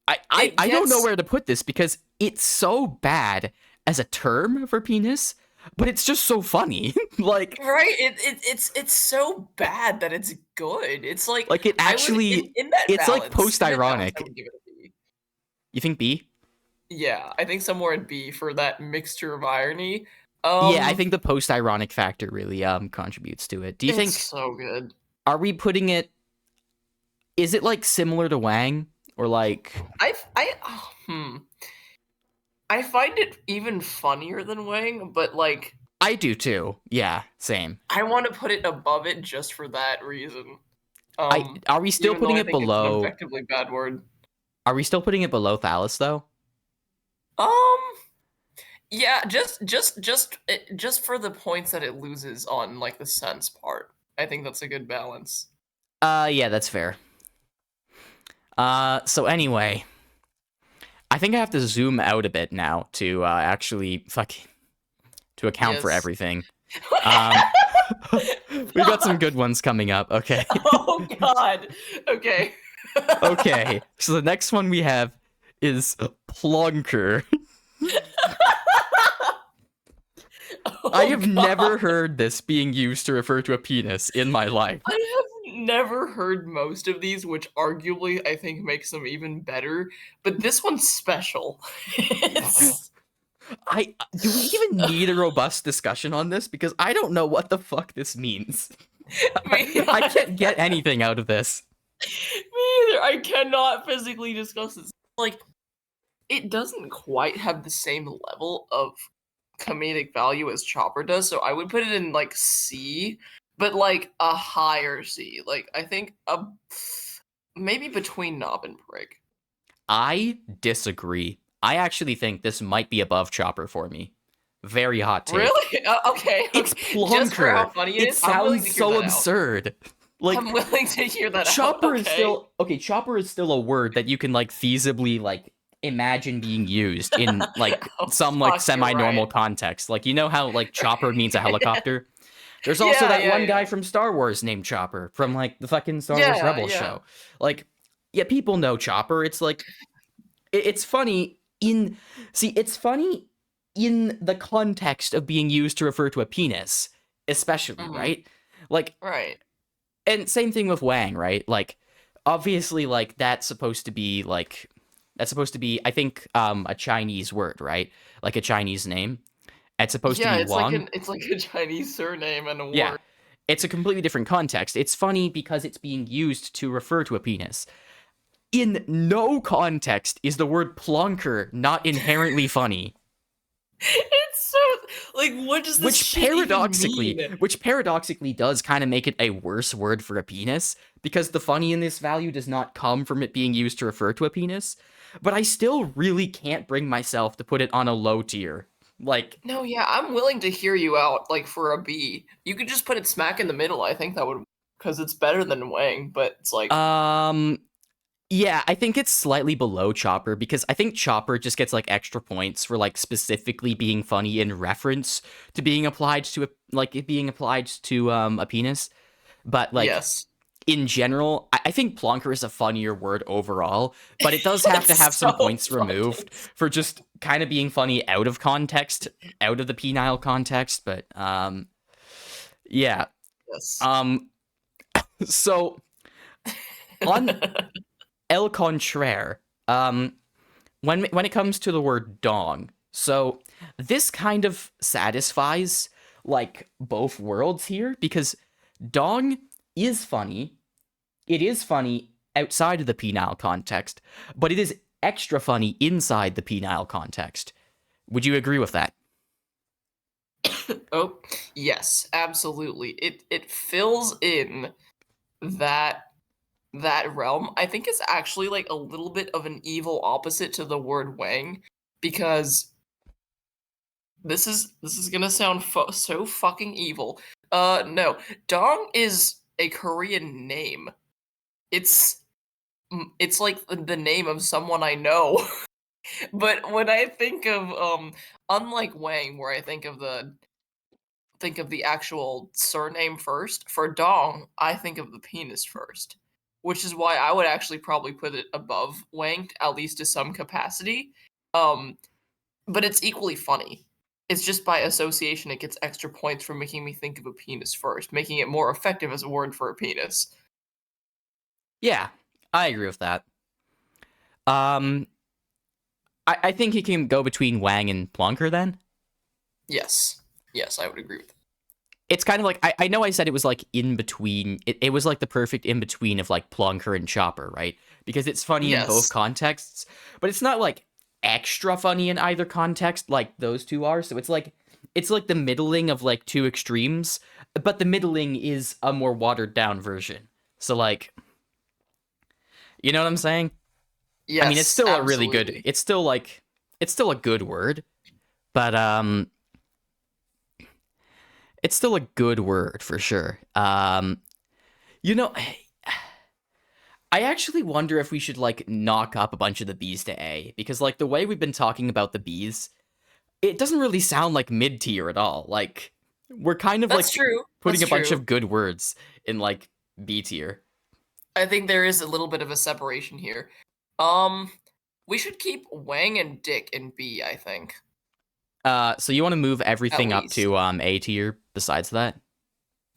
I don't know where to put this because it's so bad as a term for penis, but it's just so funny. Like,
Right? It's so bad that it's good. It's like
it
I would-
actually,
in that
it's like
balance, in that balance,
post-ironic.
I would give it a B.
You think B?
Yeah, I think somewhere in B for that mixture of irony.
Yeah, I think the post-ironic factor really contributes to it. Do you think?
It's so good.
Are we putting it? Is it like similar to Wang or like?
I find it even funnier than Wang, but like
I do too. Yeah, same.
I want to put it above it just for that reason.
Are we still
Even though
putting
I
it
think it's an
below?
objectively bad word.
Are we still putting it below phallus though?
Um, yeah, just for the points that it loses on like the sense part. I think that's a good balance.
Yeah, that's fair. So anyway, I think I have to zoom out a bit now to actually to account for
Yes.
everything. We got some good ones coming up. Okay.
Oh God. Okay.
Okay. So the next one we have is plonker.
Oh,
I have never
God.
heard this being used to refer to a penis in my life.
I have never heard most of these, which arguably I think makes them even better. But this one's special. It's...
Do we even need a robust discussion on this? Because I don't know what the fuck this means. I can't get anything out of this.
Me either. I cannot physically discuss this. Like, it doesn't quite have the same level of comedic value as Chopper does, so I would put it in like C, but like a higher C. Like I think maybe between Knob and Prig.
I disagree. I actually think this might be above Chopper for me. Very hot take.
Really? Okay.
It's
okay. Just for how
plonker.
funny it is, I'm willing to
sounds
hear
so
that out.
absurd. Like
I'm willing to hear that
Chopper
out.
is still okay. Chopper is still a word that you can like feasibly like imagine being used in like
Oh,
some like
fuck, you're
semi-normal
right.
context. Like you know how like Chopper means a helicopter. There's also
Yeah,
that
yeah,
one guy
yeah.
from Star Wars named Chopper from like the fucking Star Wars
Yeah,
Rebels
yeah.
show. Like, yeah, people know Chopper. It's like it's funny in it's funny in the context of being used to refer to a penis, especially,
Mhm.
right? Like,
Right.
and same thing with Wang, right? Like, obviously, like that's supposed to be I think a Chinese word, right? Like a Chinese name. It's supposed to
Yeah,
be Wang.
it's like a Chinese surname and a
Yeah.
word.
It's a completely different context. It's funny because it's being used to refer to a penis. In no context is the word plonker not inherently funny.
It's so like, what does this shit even mean?
Which paradoxically does kind of make it a worse word for a penis, because the funny in this value does not come from it being used to refer to a penis, but I still really can't bring myself to put it on a low tier. Like,
No, yeah, I'm willing to hear you out, like for a B. You could just put it smack in the middle. I think that would, because it's better than Wang, but it's like,
yeah, I think it's slightly below Chopper because I think Chopper just gets like extra points for like specifically being funny in reference to being applied to a penis. But like
yes.
in general, I think plonker is a funnier word overall, but it does have to
It's
have some
so
points
fucking-
removed for just kind of being funny out of context, out of the penile context, but yeah.
Yes.
So on El Contraire, when it comes to the word dong, so this kind of satisfies like both worlds here because dong is funny. It is funny outside of the penile context, but it is extra funny inside the penile context. Would you agree with that?
Oh, yes, absolutely. It fills in that realm. I think it's actually like a little bit of an evil opposite to the word Wang, because this is gonna sound so fucking evil. No, Dong is a Korean name. It's it's like the name of someone I know. But when I think of unlike Wang, where I think of the actual surname first, for Dong, I think of the penis first. Which is why I would actually probably put it above Wang, at least to some capacity. Um, but it's equally funny. It's just by association it gets extra points for making me think of a penis first, making it more effective as a word for a penis.
Yeah, I agree with that. Um, I think he can go between Wang and Plonker then.
Yes. Yes, I would agree with that.
It's kind of like I know I said it was like in between. It was like the perfect in between of like Plonker and Chopper, right? Because it's funny in both
Yes.
contexts, but it's not like extra funny in either context like those two are. So it's like it's like the middling of like two extremes, but the middling is a more watered down version. So like, you know what I'm saying? I mean, it's
Yes,
still a really good.
absolutely.
It's still like, it's still a good word, but it's still a good word for sure. You know, I actually wonder if we should like knock up a bunch of the B's to A, because like the way we've been talking about the B's, it doesn't really sound like mid tier at all. Like we're kind of
That's
like
true.
putting
That's
a bunch
true.
of good words in like B tier.
I think there is a little bit of a separation here. Um, we should keep Wang and Dick in B, I think.
So you want to move
At
everything up
least.
to A tier besides that?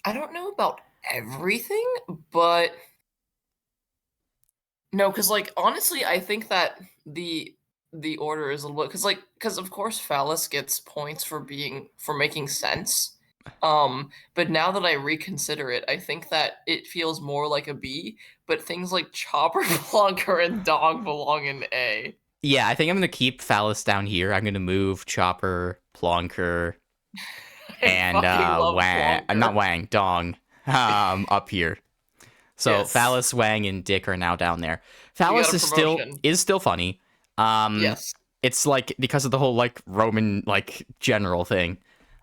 I don't know about everything, but no, because like honestly, I think that the order is a little bit because of course Phallus gets points for making sense. But now that I reconsider it, I think that it feels more like a B, but things like Chopper, Plonker, and Dog belong in A.
Yeah, I think I'm gonna keep Phallus down here. I'm gonna move Chopper, Plonker,
I
and
fucking love
Wang. Not
Plonker.
Wang, Dong. Up here. So
Yes,
Phallus, Wang, and Dick are now down there.
we got
Phallus
a promotion.
is still funny.
Yes.
It's like because of the whole like Roman like general thing.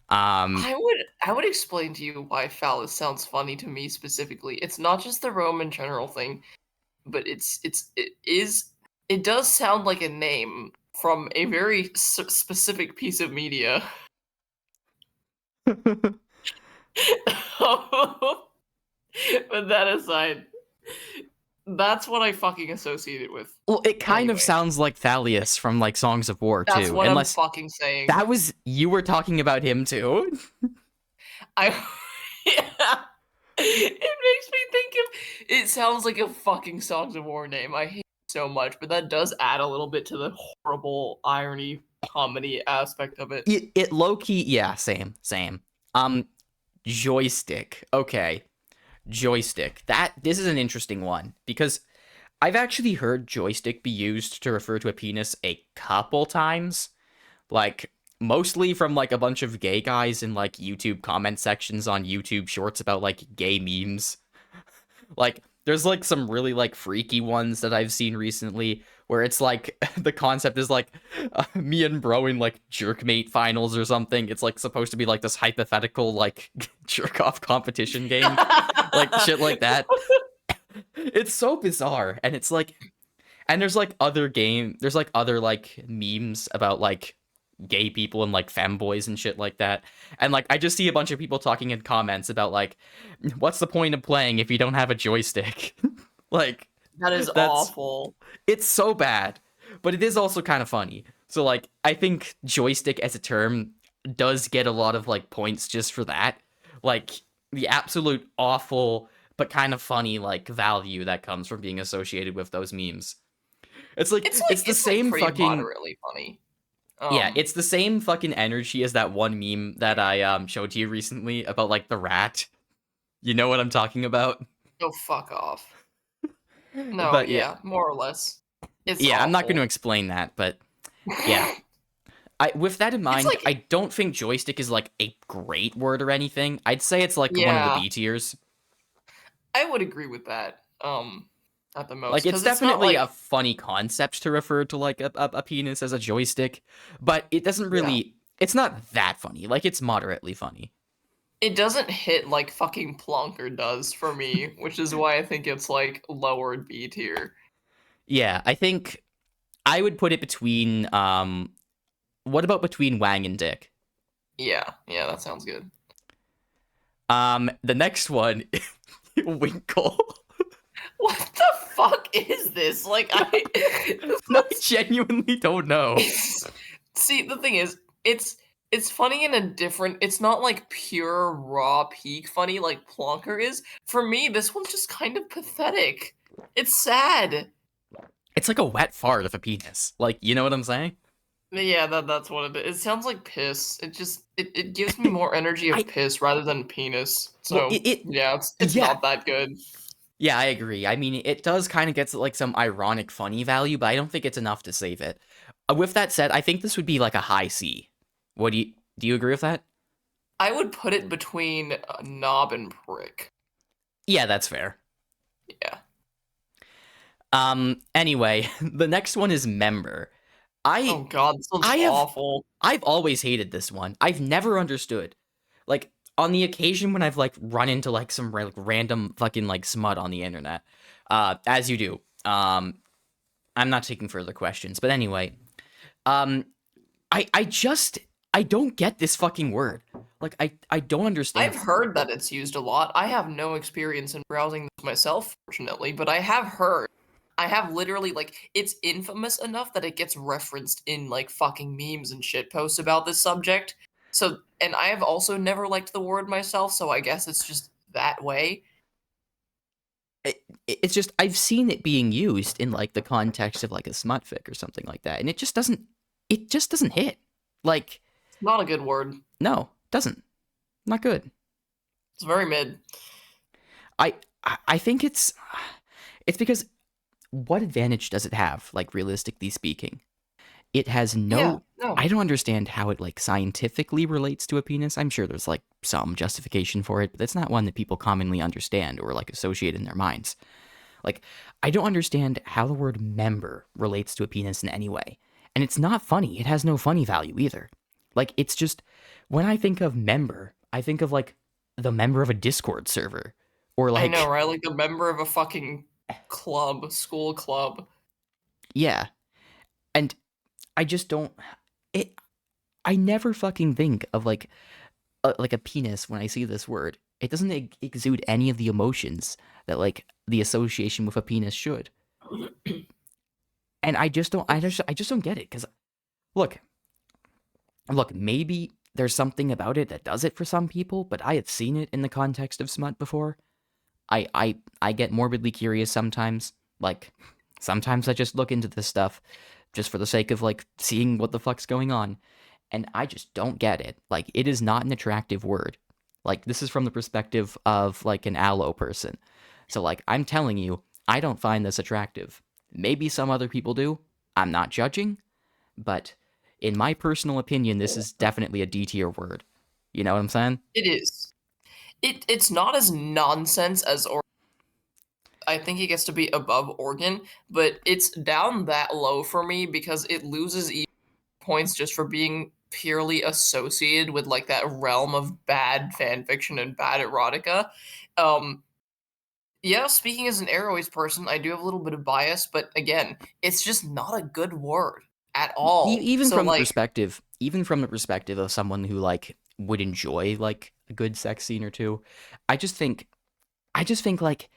Um,
I would explain to you why phallus sounds funny to me specifically. It's not just the Roman general thing, but it does sound like a name from a very specific piece of media. But that aside, that's what I fucking associate it with.
well, it kind of
Anyway,
sounds like Thalius from like Songs of War
that's
too.
what I'm
Unless
fucking saying.
that was you were talking about him too.
I yeah. It makes me think of it sounds like a fucking Songs of War name. I hate it so much, but that does add a little bit to the horrible irony comedy aspect of it.
It low key, yeah, same. Um, joystick. Okay, joystick. This is an interesting one because I've actually heard joystick be used to refer to a penis a couple times, like mostly from like a bunch of gay guys in like YouTube comment sections on YouTube shorts about like gay memes. Like there's like some really like freaky ones that I've seen recently where it's like the concept is like me and bro in like jerkmate finals or something. It's like supposed to be like this hypothetical like jerk off competition game, like shit like that. It's so bizarre, and it's like, and there's like other like memes about like gay people and like femboys and shit like that. And like I just see a bunch of people talking in comments about like what's the point of playing if you don't have a joystick? Like
That is
that's
awful.
it's so bad, but it is also kind of funny. So like I think joystick as a term does get a lot of like points just for that. Like the absolute awful but kind of funny like value that comes from being associated with those memes. It's the
It's like
same
pretty
fucking
moderately funny.
yeah, it's the same fucking energy as that one meme that I showed to you recently about like the rat. You know what I'm talking about?
Oh fuck off. No,
But yeah,
yeah, more or less. It's
yeah, I'm not going to
awful.
explain that, but yeah. I with that in
It's
mind,
like
I don't think joystick is like a great word or anything. I'd say it's like one of the
yeah,
B tiers.
I would agree with that. At the
Like
most,
it's
because it's not
definitely
like
a funny concept to refer to like a penis as a joystick, but it doesn't
yeah.
really. It's not that funny. Like it's moderately funny.
It doesn't hit like fucking Plonker does for me, which is why I think it's like lowered B tier.
Yeah, I think I would put it between what about between Wang and Dick?
Yeah, yeah, that sounds good.
The next one, Winkle.
What the fuck is this? Like this
I genuinely don't know.
See, the thing is, it's funny in a different it's not like pure raw peak funny like Plonker is. For me, this one's just kind of pathetic. It's sad.
It's like a wet fart of a penis. Like, you know what I'm saying?
Yeah, that's what it is. It sounds like piss. It gives me more energy of
I
piss rather than penis.
well,
So yeah, it's
yeah,
not that good.
yeah, I agree. I mean, it does kind of get like some ironic funny value, but I don't think it's enough to save it. With that said, I think this would be like a high C. What do you? Do you agree with that?
I would put it between knob and prick.
Yeah, that's fair.
Yeah.
Anyway, the next one is member.
Oh god, this one's
I have
awful.
I've always hated this one. I've never understood. Like on the occasion when I've like run into like some like random fucking like smut on the internet, as you do. I'm not taking further questions, but anyway, um, I don't get this fucking word. Like I don't understand.
I've heard that it's used a lot. I have no experience in browsing this myself, fortunately, but I have heard. I have literally, like, it's infamous enough that it gets referenced in, like, fucking memes and shit posts about this subject. So, and I have also never liked the word myself, so I guess it's just that way.
It's just I've seen it being used in like the context of like a smut fic or something like that, and it just doesn't hit. Like,
It's not a good word.
no, doesn't. Not good.
It's very mid.
I think it's because what advantage does it have, like realistically speaking? It has
Yeah,
no
no.
I don't understand how it like scientifically relates to a penis. I'm sure there's like some justification for it, but it's not one that people commonly understand or like associate in their minds. Like, I don't understand how the word member relates to a penis in any way. And it's not funny. It has no funny value either. Like, it's just, when I think of member, I think of like the member of a Discord server. Or
I know,
like,
right? Like a member of a fucking club, school club.
yeah. And I just don't, it, I never fucking think of like a penis when I see this word. It doesn't exude any of the emotions that like the association with a penis should. And I just don't get it cuz look, maybe there's something about it that does it for some people, but I have seen it in the context of smut before. I get morbidly curious sometimes. Like sometimes I just look into this stuff just for the sake of like seeing what the fuck's going on, and I just don't get it. Like it is not an attractive word. Like this is from the perspective of like an allo person. So like I'm telling you, I don't find this attractive. Maybe some other people do. I'm not judging, but in my personal opinion, this is definitely a D tier word. You know what I'm saying?
It is. It's not as nonsense as I think it gets to be above organ, but it's down that low for me because it loses points just for being purely associated with like that realm of bad fan fiction and bad erotica. Um, yeah, speaking as an Airways person, I do have a little bit of bias, but again, it's just not a good word at all.
Even
So
from the
like,
perspective, of someone who like would enjoy like a good sex scene or two, I just think, like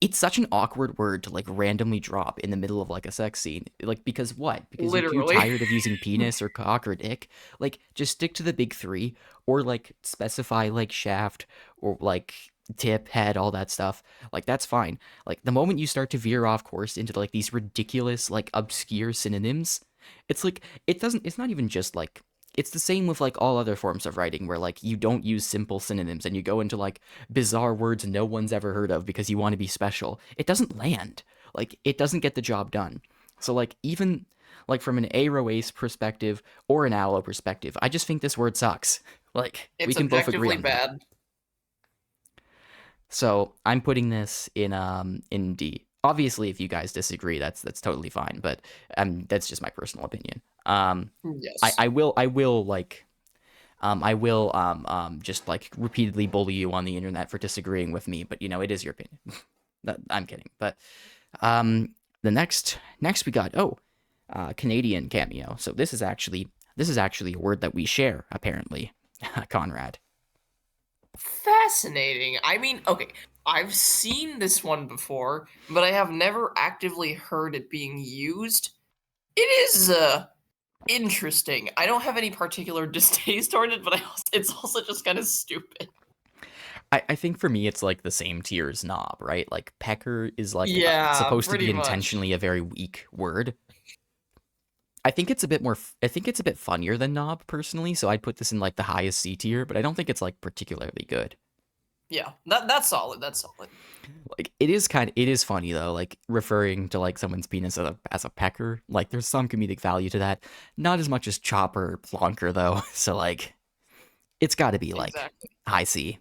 it's such an awkward word to like randomly drop in the middle of like a sex scene. Like because what? Because you're too
literally.
tired of using penis or cock or dick. Like just stick to the big three, or like specify like shaft or like tip, head, all that stuff. Like that's fine. Like the moment you start to veer off course into like these ridiculous like obscure synonyms, it's like it's not even just like it's the same with like all other forms of writing where like you don't use simple synonyms and you go into like bizarre words no one's ever heard of because you want to be special. It doesn't land. Like it doesn't get the job done. So like even like from an Ace perspective or an Allo perspective, I just think this word sucks. Like we
It's
can both agree
objectively
on that.
bad.
So I'm putting this in D. Obviously, if you guys disagree, that's totally fine. But that's just my personal opinion.
Yes.
I will just like repeatedly bully you on the internet for disagreeing with me. But you know, it is your opinion. I'm kidding. But the next we got Canadian cameo. So this is actually a word that we share apparently, Conrad.
Fascinating. I mean, okay, I've seen this one before, but I have never actively heard it being used. It is interesting. I don't have any particular distaste toward it, but it's also just kind of stupid.
I think for me it's like the same tier as knob, right? Like pecker is like
Yeah,
supposed to be
pretty much.
intentionally a very weak word. I think it's a bit more. I think it's a bit funnier than knob personally, so I'd put this in like the highest C tier. But I don't think it's like particularly good.
Yeah, that's solid. That's solid.
Like it is funny though. Like referring to like someone's penis as a pecker. Like there's some comedic value to that. Not as much as chopper or plonker though. So like It's got to be like
Exactly.
high C.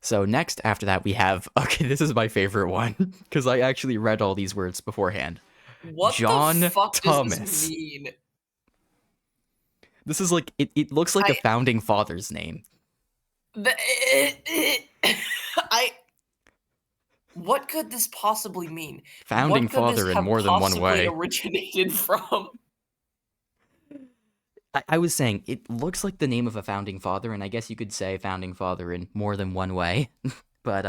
So next after that we have okay, this is my favorite one because I actually read all these words beforehand.
What the
John
fuck does this
Thomas.
mean?
This is like it looks like a
I
founding father's name.
the, I what could this possibly mean?
Founding
What could this
father in
have
more than one
possibly
way.
originated from?
I was saying it looks like the name of a founding father, and I guess you could say founding father in more than one way. But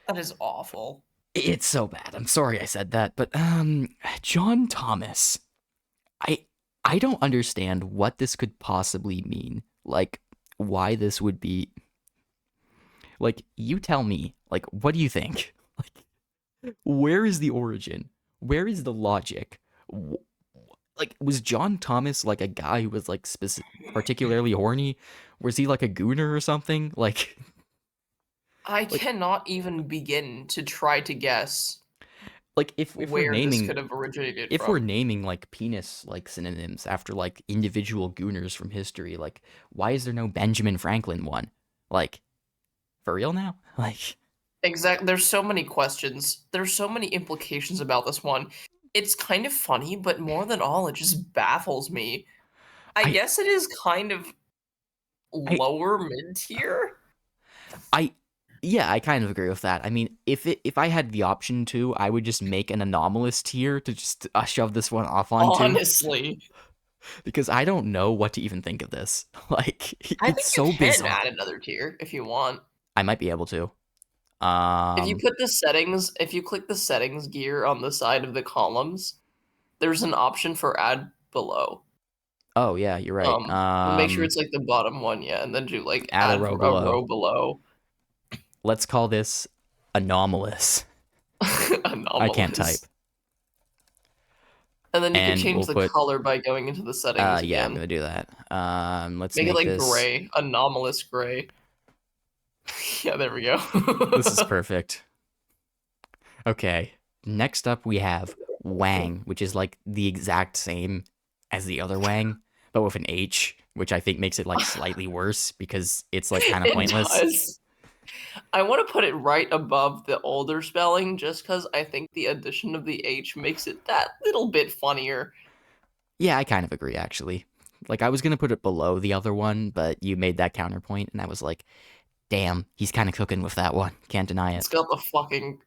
That is awful.
it's so bad. I'm sorry I said that, but John Thomas. I I don't understand what this could possibly mean. Like why this would be like you tell me. Like what do you think? Like where is the origin? Where is the logic? Like was John Thomas like a guy who was like particularly horny? Was he like a gooner or something?
I
Like
cannot even begin to try to guess
like if we're
where this
naming
could have originated
if we're
from.
naming like penis like synonyms after like individual gooners from history, like why is there no Benjamin Franklin one? Like for real now? Like
Exactly. There's so many questions. There's so many implications about this one. It's kind of funny, but more than all, it just baffles me. I
I
guess it is kind of
I
lower mid tier.
I yeah, I kind of agree with that. I mean, if I had the option to, I would just make an anomalous tier to just shove this one off onto
Honestly,
because I don't know what to even think of this. Like
I
it's
think you
so
can add
bizarre.
another tier if you want.
I might be able to.
If you
Um
put the settings, if you click the settings gear on the side of the columns, there's an option for add below.
oh yeah, you're right.
Make sure it's like the bottom one, yeah, and then do like
Add a
add
row
a
below.
row below.
Let's call this anomalous. I can't
Anomalous.
type.
And then you could
And
change
we'll
the
put
color by going into the settings
yeah, I'm
again.
gonna do that. Let's
Make it
make
like
this
gray, anomalous gray. Yeah, there we go.
this is perfect. Okay. Next up we have Wang, which is like the exact same as the other Wang, but with an H, which I think makes it like slightly worse because it's like kind of
It
pointless.
does. I want to put it right above the older spelling just because I think the addition of the H makes it that little bit funnier.
Yeah, I kind of agree actually. Like I was gonna put it below the other one, but you made that counterpoint, and I was like, damn, he's kind of cooking with that one. Can't deny it.
It's got the fucking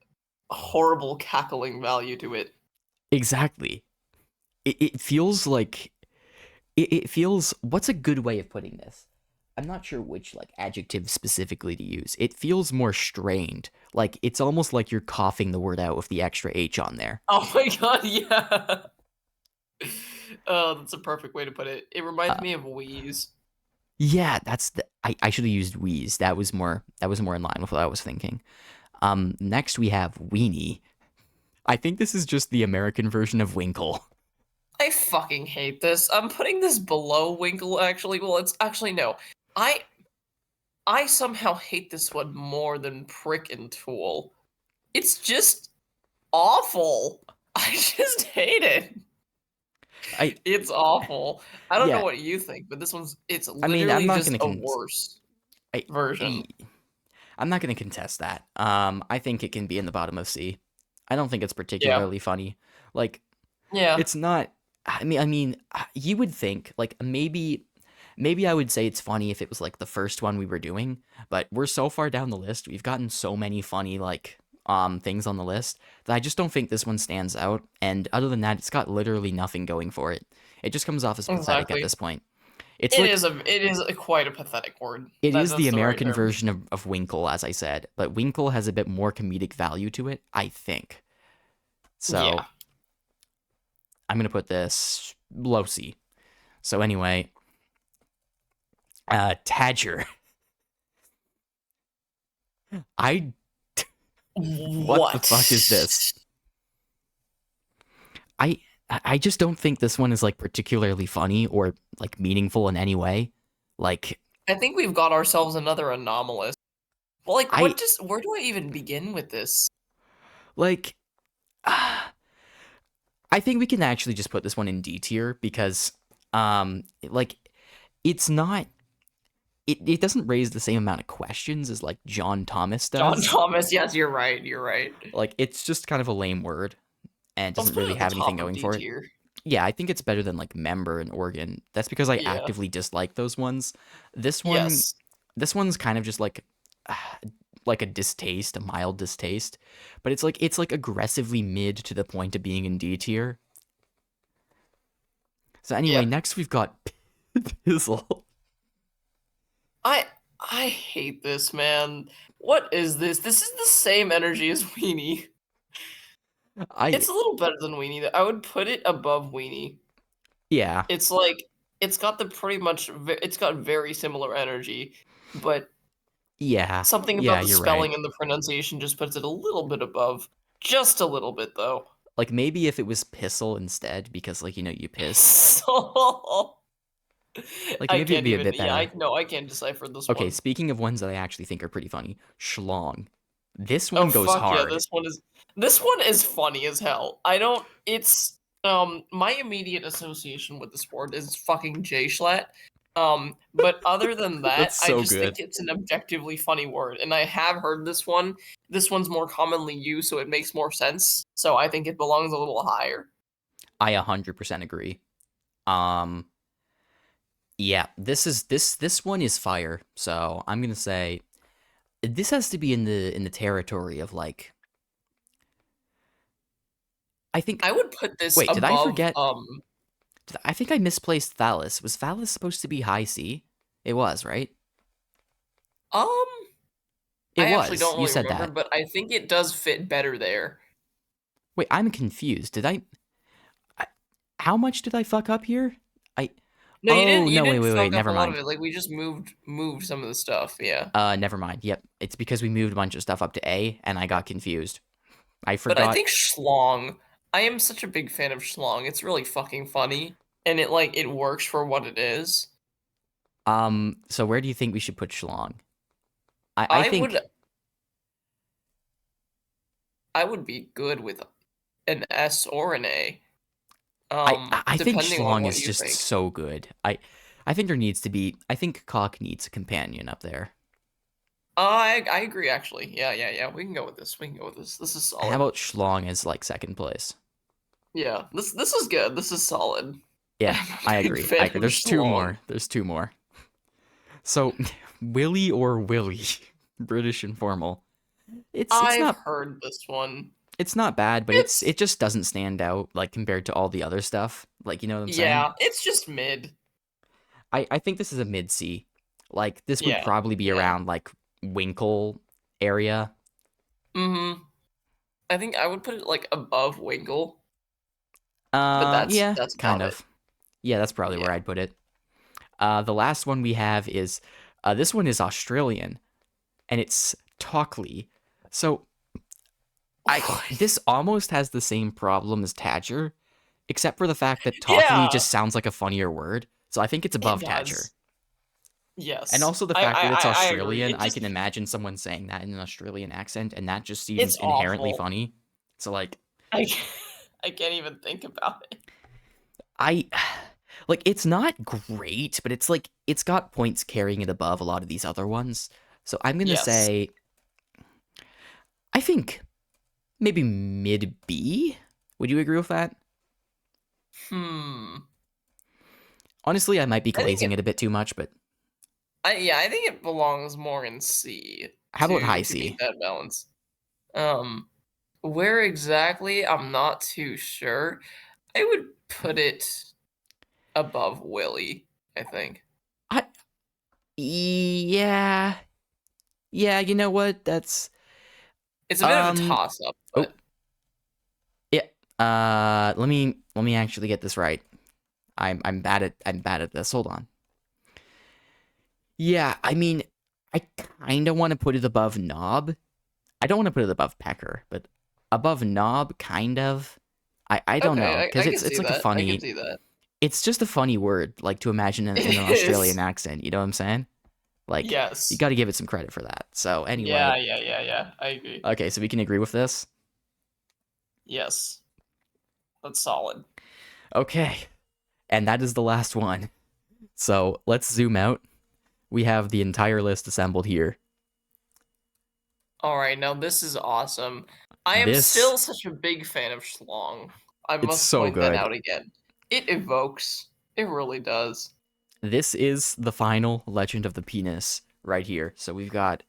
horrible cackling value to it.
Exactly. It feels like it feels. What's a good way of putting this? I'm not sure which like adjective specifically to use. It feels more strained. Like it's almost like you're coughing the word out with the extra H on there.
Oh my god, yeah. Oh, that's a perfect way to put it. It reminds
Uh,
me of Wheeze.
yeah, that's the. I should have used wheeze. That was more in line with what I was thinking. Next we have weenie. I think this is just the American version of Winkle.
I fucking hate this. I'm putting this below Winkle actually. Well, it's actually no. I I somehow hate this one more than Prick and Tool. It's just awful. I just hate it.
I
It's awful. I don't know
yeah.
what you think, but this one's it's
I mean, I'm
literally
not
just
gonna
a worse
I,
version.
I I'm not gonna contest that. I think it can be in the bottom of C. I don't think it's
Yeah.
particularly funny. Like
Yeah.
it's not. You would think like maybe I would say it's funny if it was like the first one we were doing, but we're so far down the list. We've gotten so many funny like things on the list that I just don't think this one stands out. And other than that, it's got literally nothing going for it. It just comes off as pathetic at
Exactly.
this point. It's like
It is a quite a pathetic word.
it is the
That's the right
American
term.
version of Winkle, as I said, but Winkle has a bit more comedic value to it, I think. So
Yeah.
I'm gonna put this low C. So anyway, Tadger. I what the
What?
fuck is this? I I just don't think this one is like particularly funny or like meaningful in any way. Like
I think we've got ourselves another anomalous. Well, like,
I
where do I even begin with this?
like I think we can actually just put this one in D tier because Like it's not. It doesn't raise the same amount of questions as like John Thomas
John
does.
Thomas. Yes, you're right. You're right.
Like it's just kind of a lame word and it
Let's
doesn't
put it
really
at the
have anything
top of
going
D
for it.
tier.
Yeah, I think it's better than like member and organ. That's because I
Yeah.
actively dislike those ones. This one,
Yes.
this one's kind of just like a distaste, a mild distaste, but it's like aggressively mid to the point of being in D tier. So anyway,
Yeah.
next we've got Pizzle.
I I hate this, man. What is this? This is the same energy as Weenie.
I
It's a little better than Weenie. I would put it above Weenie.
yeah
It's like it's got the it's got very similar energy, but
yeah
something
yeah
about the
you're right.
spelling and the pronunciation just puts it a little bit above. Just a little bit though.
Like maybe if it was Pissel instead, because like you piss.
So
Like
I
maybe it'd
can't
be a
even
bit better.
I can't decipher this
Okay,
one.
speaking of ones that I actually think are pretty funny, Schlong. This
Oh
one goes
fuck yeah,
hard.
this one is funny as hell. I don't it's my immediate association with this word is fucking J-Schlatt. But other than that,
That's
I
so
just think
good.
it's an objectively funny word. And I have heard this one. This one's more commonly used, so it makes more sense. So I think it belongs a little higher.
I 100% agree. Um, yeah, this one is fire. So I'm gonna say this has to be in the territory of like I think.
I would put this
Wait, did I
above
forget? I think I misplaced Phallus. Was Phallus supposed to be high C? It was, right?
um
It
I actually
was.
don't
You
really
said
remember,
that.
but I think it does fit better there.
Wait, I'm confused. I how much did I fuck up here? I.
No,
Oh
you
no! Wait,
didn't
wait, wait.
fuck up a
Never
lot of
mind.
it. Like we just moved some of the stuff, yeah.
Never mind. Yep, it's because we moved a bunch of stuff up to A, and I got confused. I
But I
forgot.
think Schlong, I am such a big fan of Schlong. It's really fucking funny, and it works for what it is.
So where do you think we should put Schlong? I
I would
think
I would be good with an S or an A,
I think
depending on
Schlong
what
is
you
just
think.
so good. I think there needs to be. I think Cock needs a companion up there.
I agree actually. Yeah. We can go with this. We can go with this. This is
How
solid.
about Schlong as like second place?
Yeah, this is good. This is solid.
Yeah,
I'm
I
a big
agree. I
fan
agree.
of
There's two
Schlong.
more. There's two more. So, Willie or Willie, British informal. It's
I've
not
heard this one.
it's not bad, but
It's
it just doesn't stand out like compared to all the other stuff. Like you know what I'm saying?
yeah, it's just mid.
I think this is a mid C. Like this would
Yeah,
probably be
yeah.
around like Winkle area.
Mm-hmm. I think I would put it like above Wingle, but that's
Yeah,
that's
kind
about it.
of. Yeah, that's probably
Yeah.
where I'd put it. The last one we have is this one is Australian and it's Talkley. So I this almost has the same problem as Tadger, except for the fact that Talkley
Yeah,
just sounds like a funnier word. So I think it's
it
above Tadger.
does.
And
Yes,
also the fact that it's
I agree.
Australian,
It
I
just
can imagine someone saying that in an Australian accent, and that just seems
it's
inherently
awful.
funny. So like
I I can't even think about it.
I like it's not great, but it's like it's got points carrying it above a lot of these other ones. So I'm gonna
Yes.
say I think maybe mid B. Would you agree with that?
Hmm.
Honestly, I might be
I think
glazing it a bit too much, but
I think it belongs more in C
how about high
to meet
C?
that balance. Um, where exactly? I'm not too sure. I would put it above Willie, I think.
I yeah. Yeah, you know what? That's
It's a bit of a
um
toss up,
oh
but
yeah. Let me actually get this right. I'm bad at this. Hold on. Yeah, I mean, I kind of want to put it above Knob. I don't want to put it above Pecker, but above Knob, kind of. I don't know,
okay,
because
I can
it's
see
like a
that. I can
funny.
see that.
It's just a funny word, like to imagine in an
It
Australian
is.
accent. You know what I'm saying? Like you
Yes.
got to give it some credit for that. So anyway,
Yeah. I agree.
okay, so we can agree with this.
Yes. That's solid.
Okay, And that is the last one. So let's zoom out. We have the entire list assembled here.
All right, now this is awesome. I am
This,
still such a big fan of Schlong. I
it's
must
so
point that
good.
out again. It evokes. It really does.
This is the final Legend of the Penis right here. So we've got,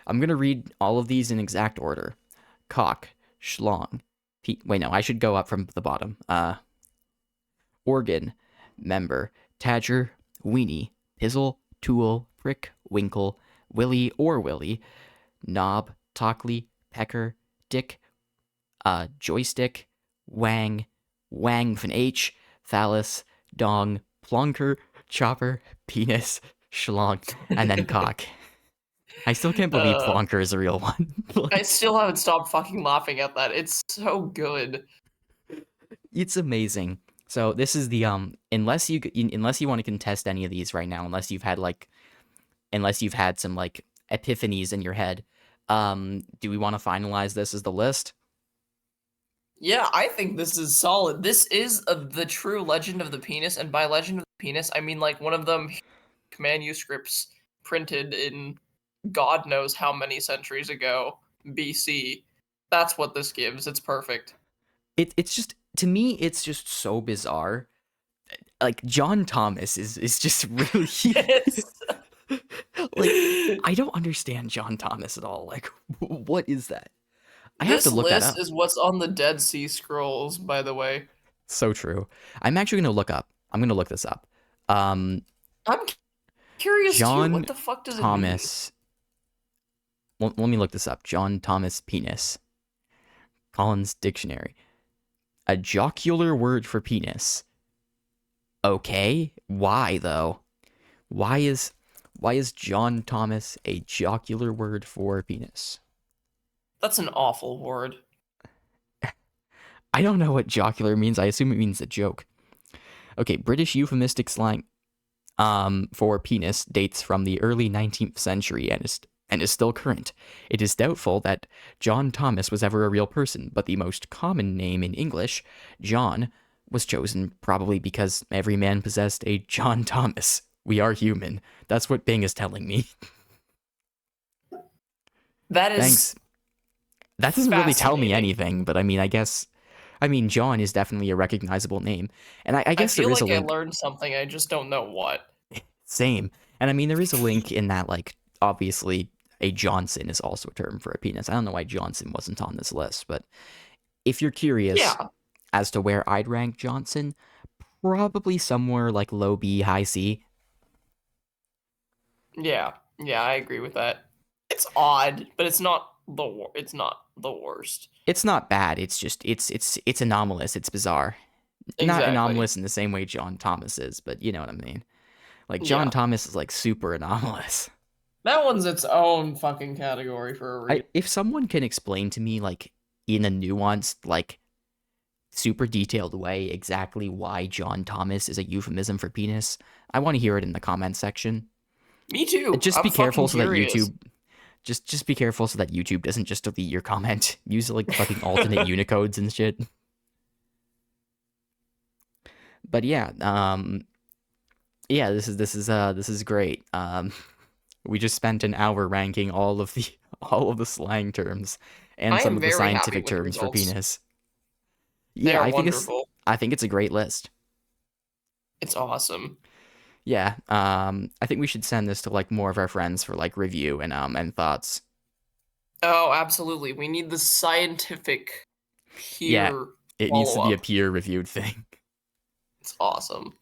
I'm going to read all of these in exact order. Cock, schlong, wait, no, I should go up from the bottom. Organ, member, tadger, weenie, pizzle, tool, prick, winkle, willy or willy, knob, tockley, pecker, dick, joystick, wang, wang with an H, phallus, dong, plonker, chopper, penis, schlong, and then cock. I still can't believe plonker is a real one.
I still haven't stopped fucking laughing at that. It's so good.
It's amazing. So this is the unless you want to contest any of these right now, unless you've had some like epiphanies in your head, do we want to finalize this as the list?
Yeah, I think this is solid. This is the true Legend of the Penis, and by Legend of the Penis, I mean like one of them manuscripts printed in God knows how many centuries ago, BC. That's what this gives. It's perfect.
It's just, to me, it's just so bizarre. Like John Thomas is just really
Yes.
like, I don't understand John Thomas at all. Like, what is that? I have
This
to look that
list
up.
is what's on the Dead Sea Scrolls, by the way.
So true. I'm actually gonna look up. I'm gonna look this up.
I'm curious too.
John
What the fuck does it mean?
Thomas. Let me look this up. John Thomas penis. Collins Dictionary. A jocular word for penis. Okay, why though? Why is John Thomas a jocular word for penis?
That's an awful word.
I don't know what jocular means. I assume it means a joke. Okay, British euphemistic slang for penis dates from the early 19th century and is still current. It is doubtful that John Thomas was ever a real person, but the most common name in English, John, was chosen probably because every man possessed a John Thomas. We are human. That's what Bing is telling me.
That is
Thanks. That doesn't really tell me anything, but I mean, John is definitely a recognizable name. And I guess there
feel
is a
like I
link.
learned something. I just don't know what.
Same. And I mean, there is a link in that, like, obviously, a Johnson is also a term for a penis. I don't know why Johnson wasn't on this list, but if you're curious
Yeah.
as to where I'd rank Johnson, probably somewhere like low B, high C.
Yeah. Yeah, I agree with that. It's odd, but it's not the worst.
It's not bad. It's just it's anomalous. It's bizarre. Not
Exactly.
anomalous in the same way John Thomas is, but you know what I mean. Like John
Yeah.
Thomas is like super anomalous.
That one's its own fucking category for a reason.
If someone can explain to me, like, in a nuanced, like, super detailed way exactly why John Thomas is a euphemism for penis, I want to hear it in the comment section.
Me too.
Just
I'm
be careful so
curious.
that YouTube just be careful so that YouTube doesn't just delete your comment. Use like fucking alternate Unicodes and shit. But yeah, this is great. We just spent an hour ranking all of the slang terms and some of the scientific terms for penis. Yeah,
I
think it's a great list.
It's awesome.
Yeah, I think we should send this to like more of our friends for like review and thoughts.
Oh, absolutely. We need the scientific peer
it needs to be a
follow-up.
peer-reviewed thing.
It's awesome.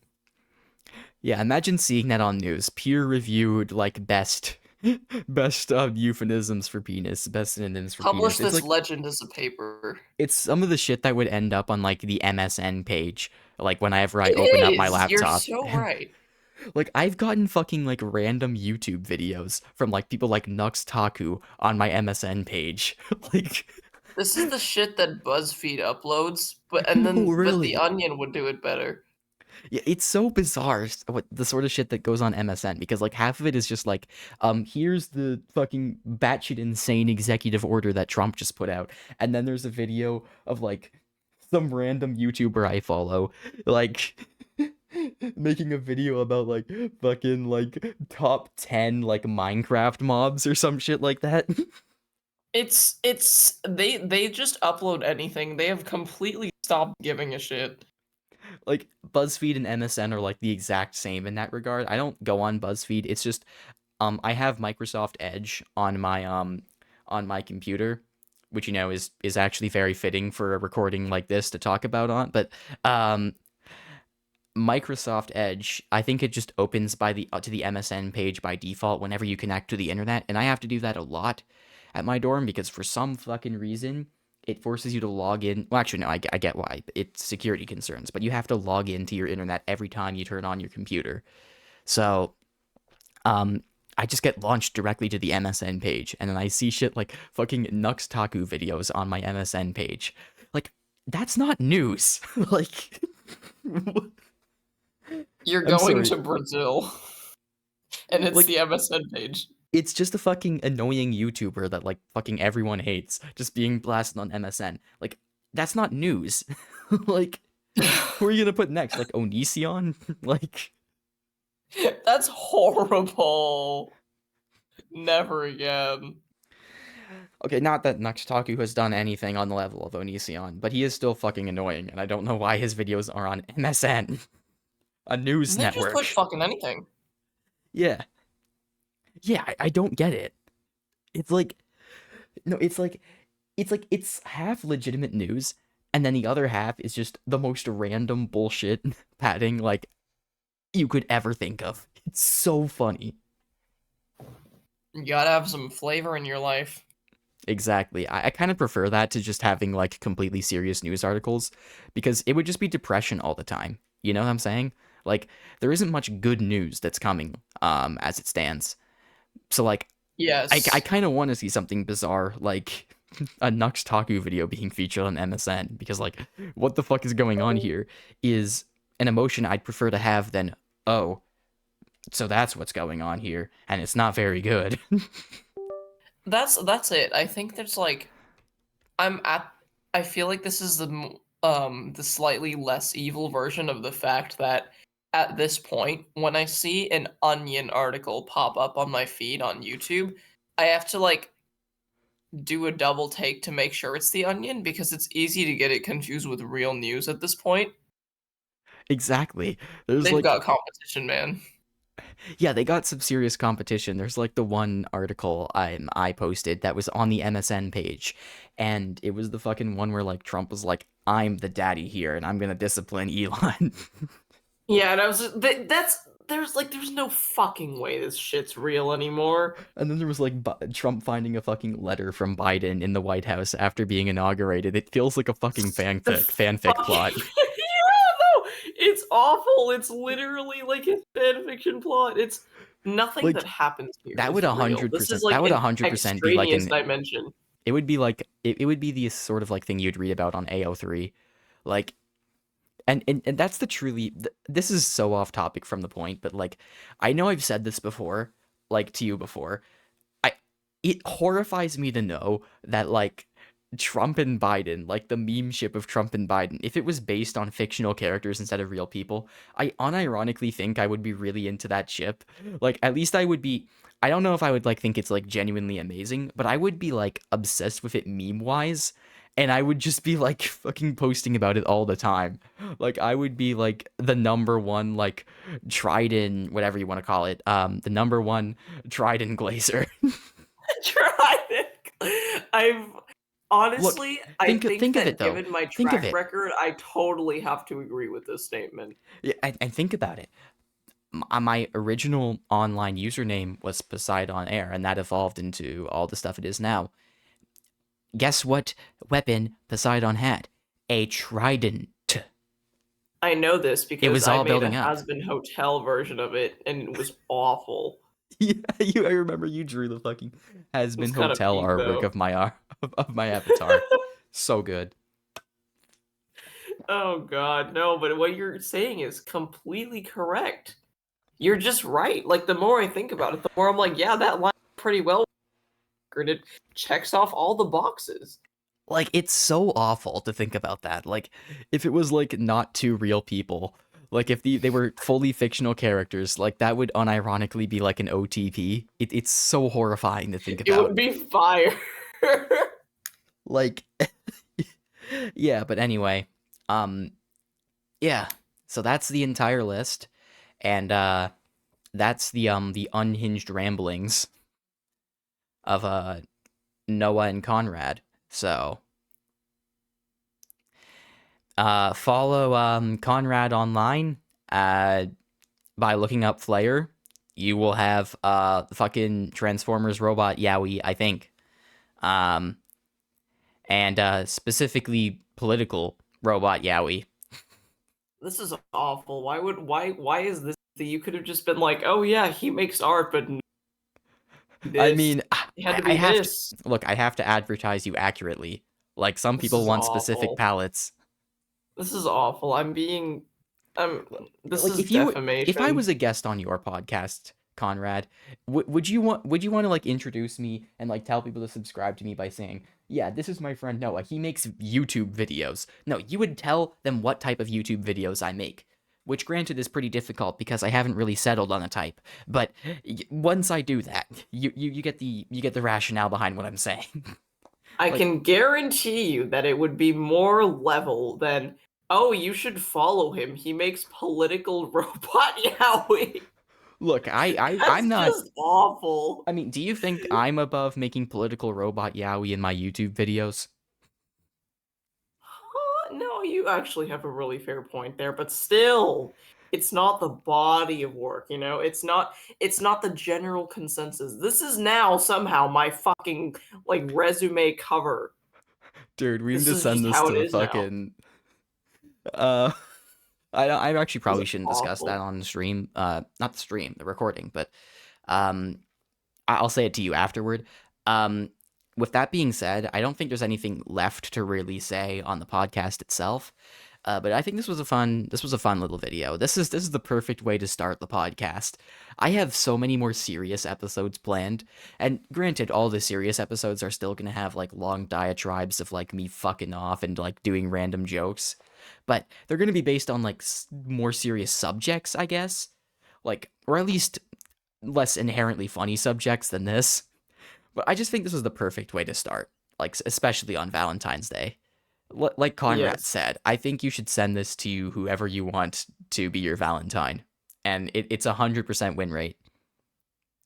Yeah, imagine seeing that on news. Peer-reviewed, like, best euphemisms for penis, best synonyms for
Publish
penis.
this
It's like,
legend as a paper.
it's some of the shit that would end up on like the MSN page, like whenever I open up my laptop.
You're so right.
Like, I've gotten fucking like random YouTube videos from like people like Nux Taku on my MSN page. Like,
This is the shit that BuzzFeed uploads, but
really?
the Onion would do it better.
Yeah, it's so bizarre what the sort of shit that goes on MSN, because like half of it is just like, here's the fucking batshit insane executive order that Trump just put out, and then there's a video of like some random YouTuber I follow, like making a video about like fucking like top 10 like Minecraft mobs or some shit like that.
They just upload anything. They have completely stopped giving a shit.
Like BuzzFeed and MSN are like the exact same in that regard. I don't go on BuzzFeed. It's just I have Microsoft Edge on my computer, which you know is actually very fitting for a recording like this to talk about on, but um Microsoft Edge, I think it just opens by the to the MSN page by default whenever you connect to the internet, and I have to do that a lot at my dorm because for some fucking reason it forces you to log in. Well, actually, no, I get why. It's security concerns, but you have to log into your internet every time you turn on your computer. So, I just get launched directly to the MSN page, and then I see shit like fucking Nux Taku videos on my MSN page. Like, that's not news. Like,
You're
I'm
going
sorry.
to Brazil, and it's
Like,
the MSN page.
it's just a fucking annoying YouTuber that like fucking everyone hates just being blasted on MSN. Like, that's not news. Like, who are you gonna put next? Like Onision? Like,
That's horrible. Never again.
okay, not that Nuxtaku has done anything on the level of Onision, but he is still fucking annoying, and I don't know why his videos are on MSN, a news
They just put
network.
fucking anything.
Yeah. Yeah, I don't get it. It's like, no, it's half legitimate news, and then the other half is just the most random bullshit padding like you could ever think of. It's so funny.
You gotta have some flavor in your life.
Exactly. I kind of prefer that to just having like completely serious news articles because it would just be depression all the time. You know what I'm saying? Like there isn't much good news that's coming as it stands. So like I
Yes.
kind of want to see something bizarre like a Nux Taku video being featured on MSN because like what the fuck is going on here is an emotion I'd prefer to have than oh, so that's what's going on here and it's not very good.
That's it. I think there's like I'm at I feel like this is the slightly less evil version of the fact that at this point when I see an onion article pop up on my feed on YouTube, I have to like do a double take to make sure it's the onion because it's easy to get it confused with real news at this point.
Exactly. There's
They've
like
got competition, man.
yeah, they got some serious competition. There's like the one article I posted that was on the MSN page, and it was the fucking one where like Trump was like, "I'm the daddy here, and I'm gonna discipline Elon."
Yeah, and I was that's there's no fucking way this shit's real anymore.
And then there was like Trump finding a fucking letter from Biden in the White House after being inaugurated. It feels like a fucking
The
fanfic
fucking
plot.
yeah, no, it's awful. It's literally like a fan fiction plot. It's nothing
Like
that happens here
that would
is real. This is
100%
like
that would
an
100% be like
extraneous
an
dimension.
it would be like it would be the sort of like thing you'd read about on AO3. Like and that's the truly this is so off topic from the point, but like I know I've said this before, like to you before. I it horrifies me to know that like Trump and Biden, like the meme ship of Trump and Biden, if it was based on fictional characters instead of real people, I unironically think I would be really into that ship. Like at least I would be I don't know if I would like think it's like genuinely amazing, but I would be like obsessed with it meme wise. And I would just be like fucking posting about it all the time. Like I would be like the number one like Trident, whatever you want to call it, the number one Trident glazer.
Tried it. I've
Look,
honestly, I think
think of it
that
though.
given my
Think of
track
it.
record, I totally have to agree with this statement.
Yeah, and think about it. My original online username was Poseidon Air, and that evolved into all the stuff it is now. Guess what weapon Poseidon had? A trident.
I know this
It
because
was
I
all
made a
building up.
has-been hotel version of it, and it was awful.
Yeah, I remember you drew the fucking has
It was
been
kind of
hotel
peak
artwork
though.
of my of my avatar. So good.
Oh god, no, but what you're saying is completely correct. You're just right. Like the more I think about it, the more I'm like, yeah, that line pretty well and it checks off all the boxes.
Like it's so awful to think about that. Like if it was like not two real people, Like if they were fully fictional characters, like that would unironically be like an OTP. It's so horrifying to think
It
about.
would be fire.
Like yeah, but anyway, um yeah. So that's the entire list, and that's the unhinged ramblings of Noah and Conrad. So follow Conrad online by looking up Flayyr. You will have fucking Transformers robot Yowie, I think. Um and specifically political robot Yowie.
This is awful. Why is this? You could have just been like, oh yeah, he makes art, but
I
this
mean,
it had to
I
be
have to
this.
look, I have to advertise you accurately. Like some
This
people
is
want specific
awful.
palettes.
This is awful. Um, this
Like
is
if I
defamation.
was a guest on your podcast, Conrad, would you want to like introduce me and like tell people to subscribe to me by saying, "Yeah, this is my friend Noah. He makes YouTube videos." No, you would tell them what type of YouTube videos I make. Which granted is pretty difficult because I haven't really settled on a type. But once I do that, you get the rationale behind what I'm saying.
I
Like,
can guarantee you that it would be more level than, oh, you should follow him. He makes political robot yaoi.
look, I'm
That's
not.
just awful.
I mean, do you think I'm above making political robot yaoi in my YouTube videos?
No, you actually have a really fair point there, but still, it's not the body of work, you know? It's not the general consensus. This is now somehow my fucking like resume cover.
Dude, we need
This
to
is
send
just
this
how
to
it
the
is now.
fucking uh I actually
This is
probably shouldn't discuss that
awful.
on the stream. Not the stream, the recording, but um I'll say it to you afterward. Um with that being said, I don't think there's anything left to really say on the podcast itself. But I think this was a fun little video. This is the perfect way to start the podcast. I have so many more serious episodes planned, and granted, all the serious episodes are still gonna have like long diatribes of like me fucking off and like doing random jokes, but they're gonna be based on like more serious subjects, I guess, like or at least less inherently funny subjects than this. But I just think this was the perfect way to start, like especially on Valentine's Day. Like Conrad
Yes.
said, I think you should send this to whoever you want to be your Valentine, and it's 100% win rate.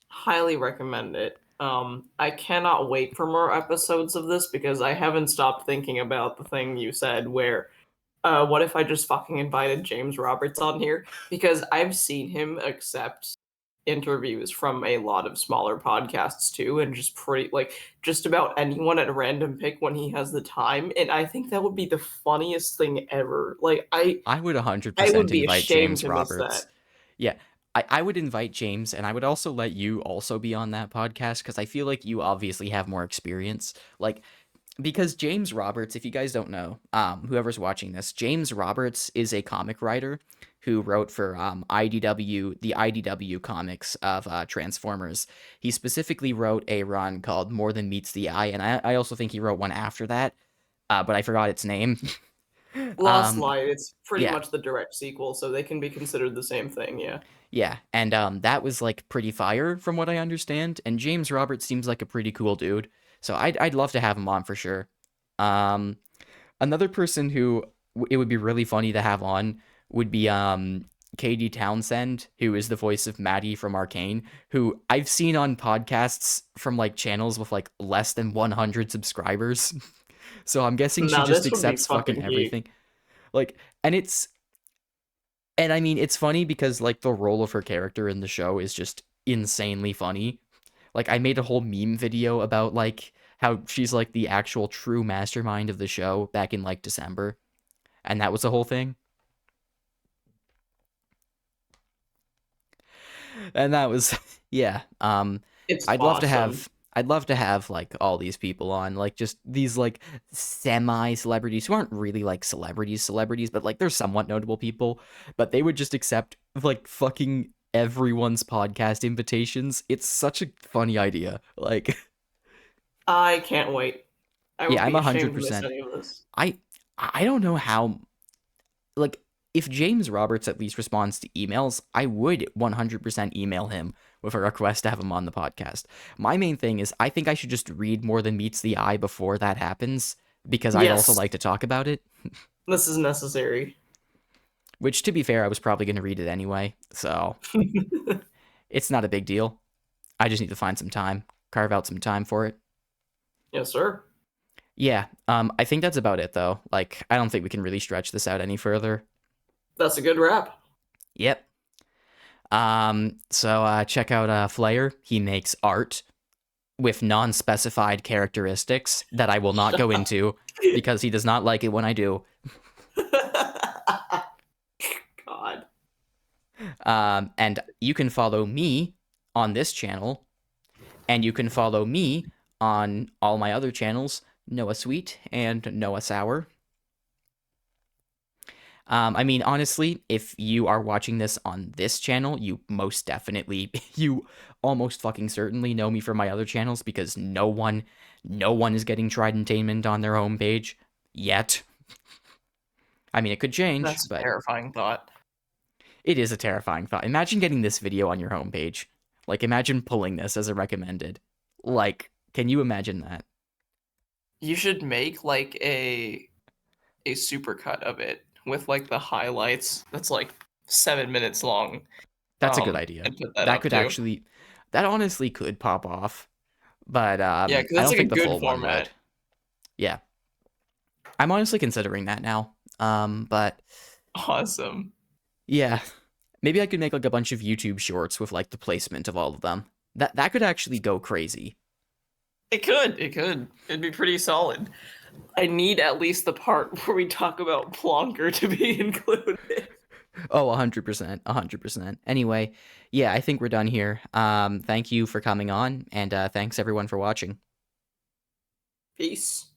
Highly recommend it. I cannot wait for more episodes of this because I haven't stopped thinking about the thing you said where what if I just fucking invited James Roberts on here? Because I've seen him accept interviews from a lot of smaller podcasts too, and just pretty like just about anyone at a random pick when he has the time. And I think that would be the funniest thing ever. Like
I would
I would
100%
be
invite
ashamed
James
to miss that.
Roberts. Yeah, I would invite James, and I would also let you also be on that podcast because I feel like you obviously have more experience. Like, because James Roberts, if you guys don't know, whoever's watching this, James Roberts is a comic writer who wrote for IDW, the IDW comics of Transformers. He specifically wrote a run called More Than Meets the Eye, and I also think he wrote one after that, but I forgot its name.
Lost
um,
Light, it's pretty
yeah,
much the direct sequel, so they can be considered the same thing, yeah.
yeah, and that was like pretty fire from what I understand. And James Roberts seems like a pretty cool dude, so I'd love to have him on for sure. Um, Another person who it would be really funny to have on would be Katie Townsend, who is the voice of Maddie from Arcane, who I've seen on podcasts from like channels with like less than 100 subscribers. So I'm guessing she
Now
just
this would be
accepts fucking
fucking heat.
everything. Like, and I mean it's funny because like the role of her character in the show is just insanely funny. Like I made a whole meme video about like how she's like the actual true mastermind of the show back in like December, and that was the whole thing. And that was yeah.
It's
I'd love to
awesome.
have I'd love to have like all these people on, like just these like semi celebrities who aren't really like celebrities, but like they're somewhat notable people, but they would just accept like fucking everyone's podcast invitations. It's such a funny idea. Like
I can't wait. I
yeah,
would
I'm
be ashamed to miss
100%.
any of this.
I I don't know how like if James Roberts at least responds to emails, I would 100% email him with a request to have him on the podcast. My main thing is I think I should just read more than meets the eye before that happens, because I'd also
Yes,
like to talk about it.
this is necessary.
Which, to be fair, I was probably going to read it anyway, so it's not a big deal. I just need to find some time, carve out some time for it.
Yes, sir.
Yeah, I think that's about it, though. Like, I don't think we can really stretch this out any further.
That's a good wrap.
Yep. So check out Flayyr. He makes art with non-specified characteristics that I will not go into because he does not like it when I do.
God.
And you can follow me on this channel, and you can follow me on all my other channels, Noah Sweet and Noah Sour. I mean, honestly, if you are watching this on this channel, you most definitely, you almost fucking certainly know me from my other channels, because no one is getting Tridentainment on their homepage yet. I mean, it could change,
That's a
but
terrifying thought.
it is a terrifying thought. Imagine getting this video on your homepage. Like, imagine pulling this as a recommended. Like, can you imagine that?
You should make like a supercut of it with like the highlights. That's like 7 minutes long.
That's a good idea.
And put that
That
up
could
too.
actually, that honestly could pop off, but
Yeah,
I
because that's
don't
like a
think the
good
full one would.
format.
Yeah, I'm honestly considering that now. But
Awesome.
yeah, maybe I could make like a bunch of YouTube shorts with like the placement of all of them. That could actually go crazy.
It could. It could. It'd be pretty solid. I need at least the part where we talk about Plonker to be included.
Oh, 100%, 100%. Anyway, yeah, I think we're done here. Thank you for coming on, and thanks everyone for watching.
Peace.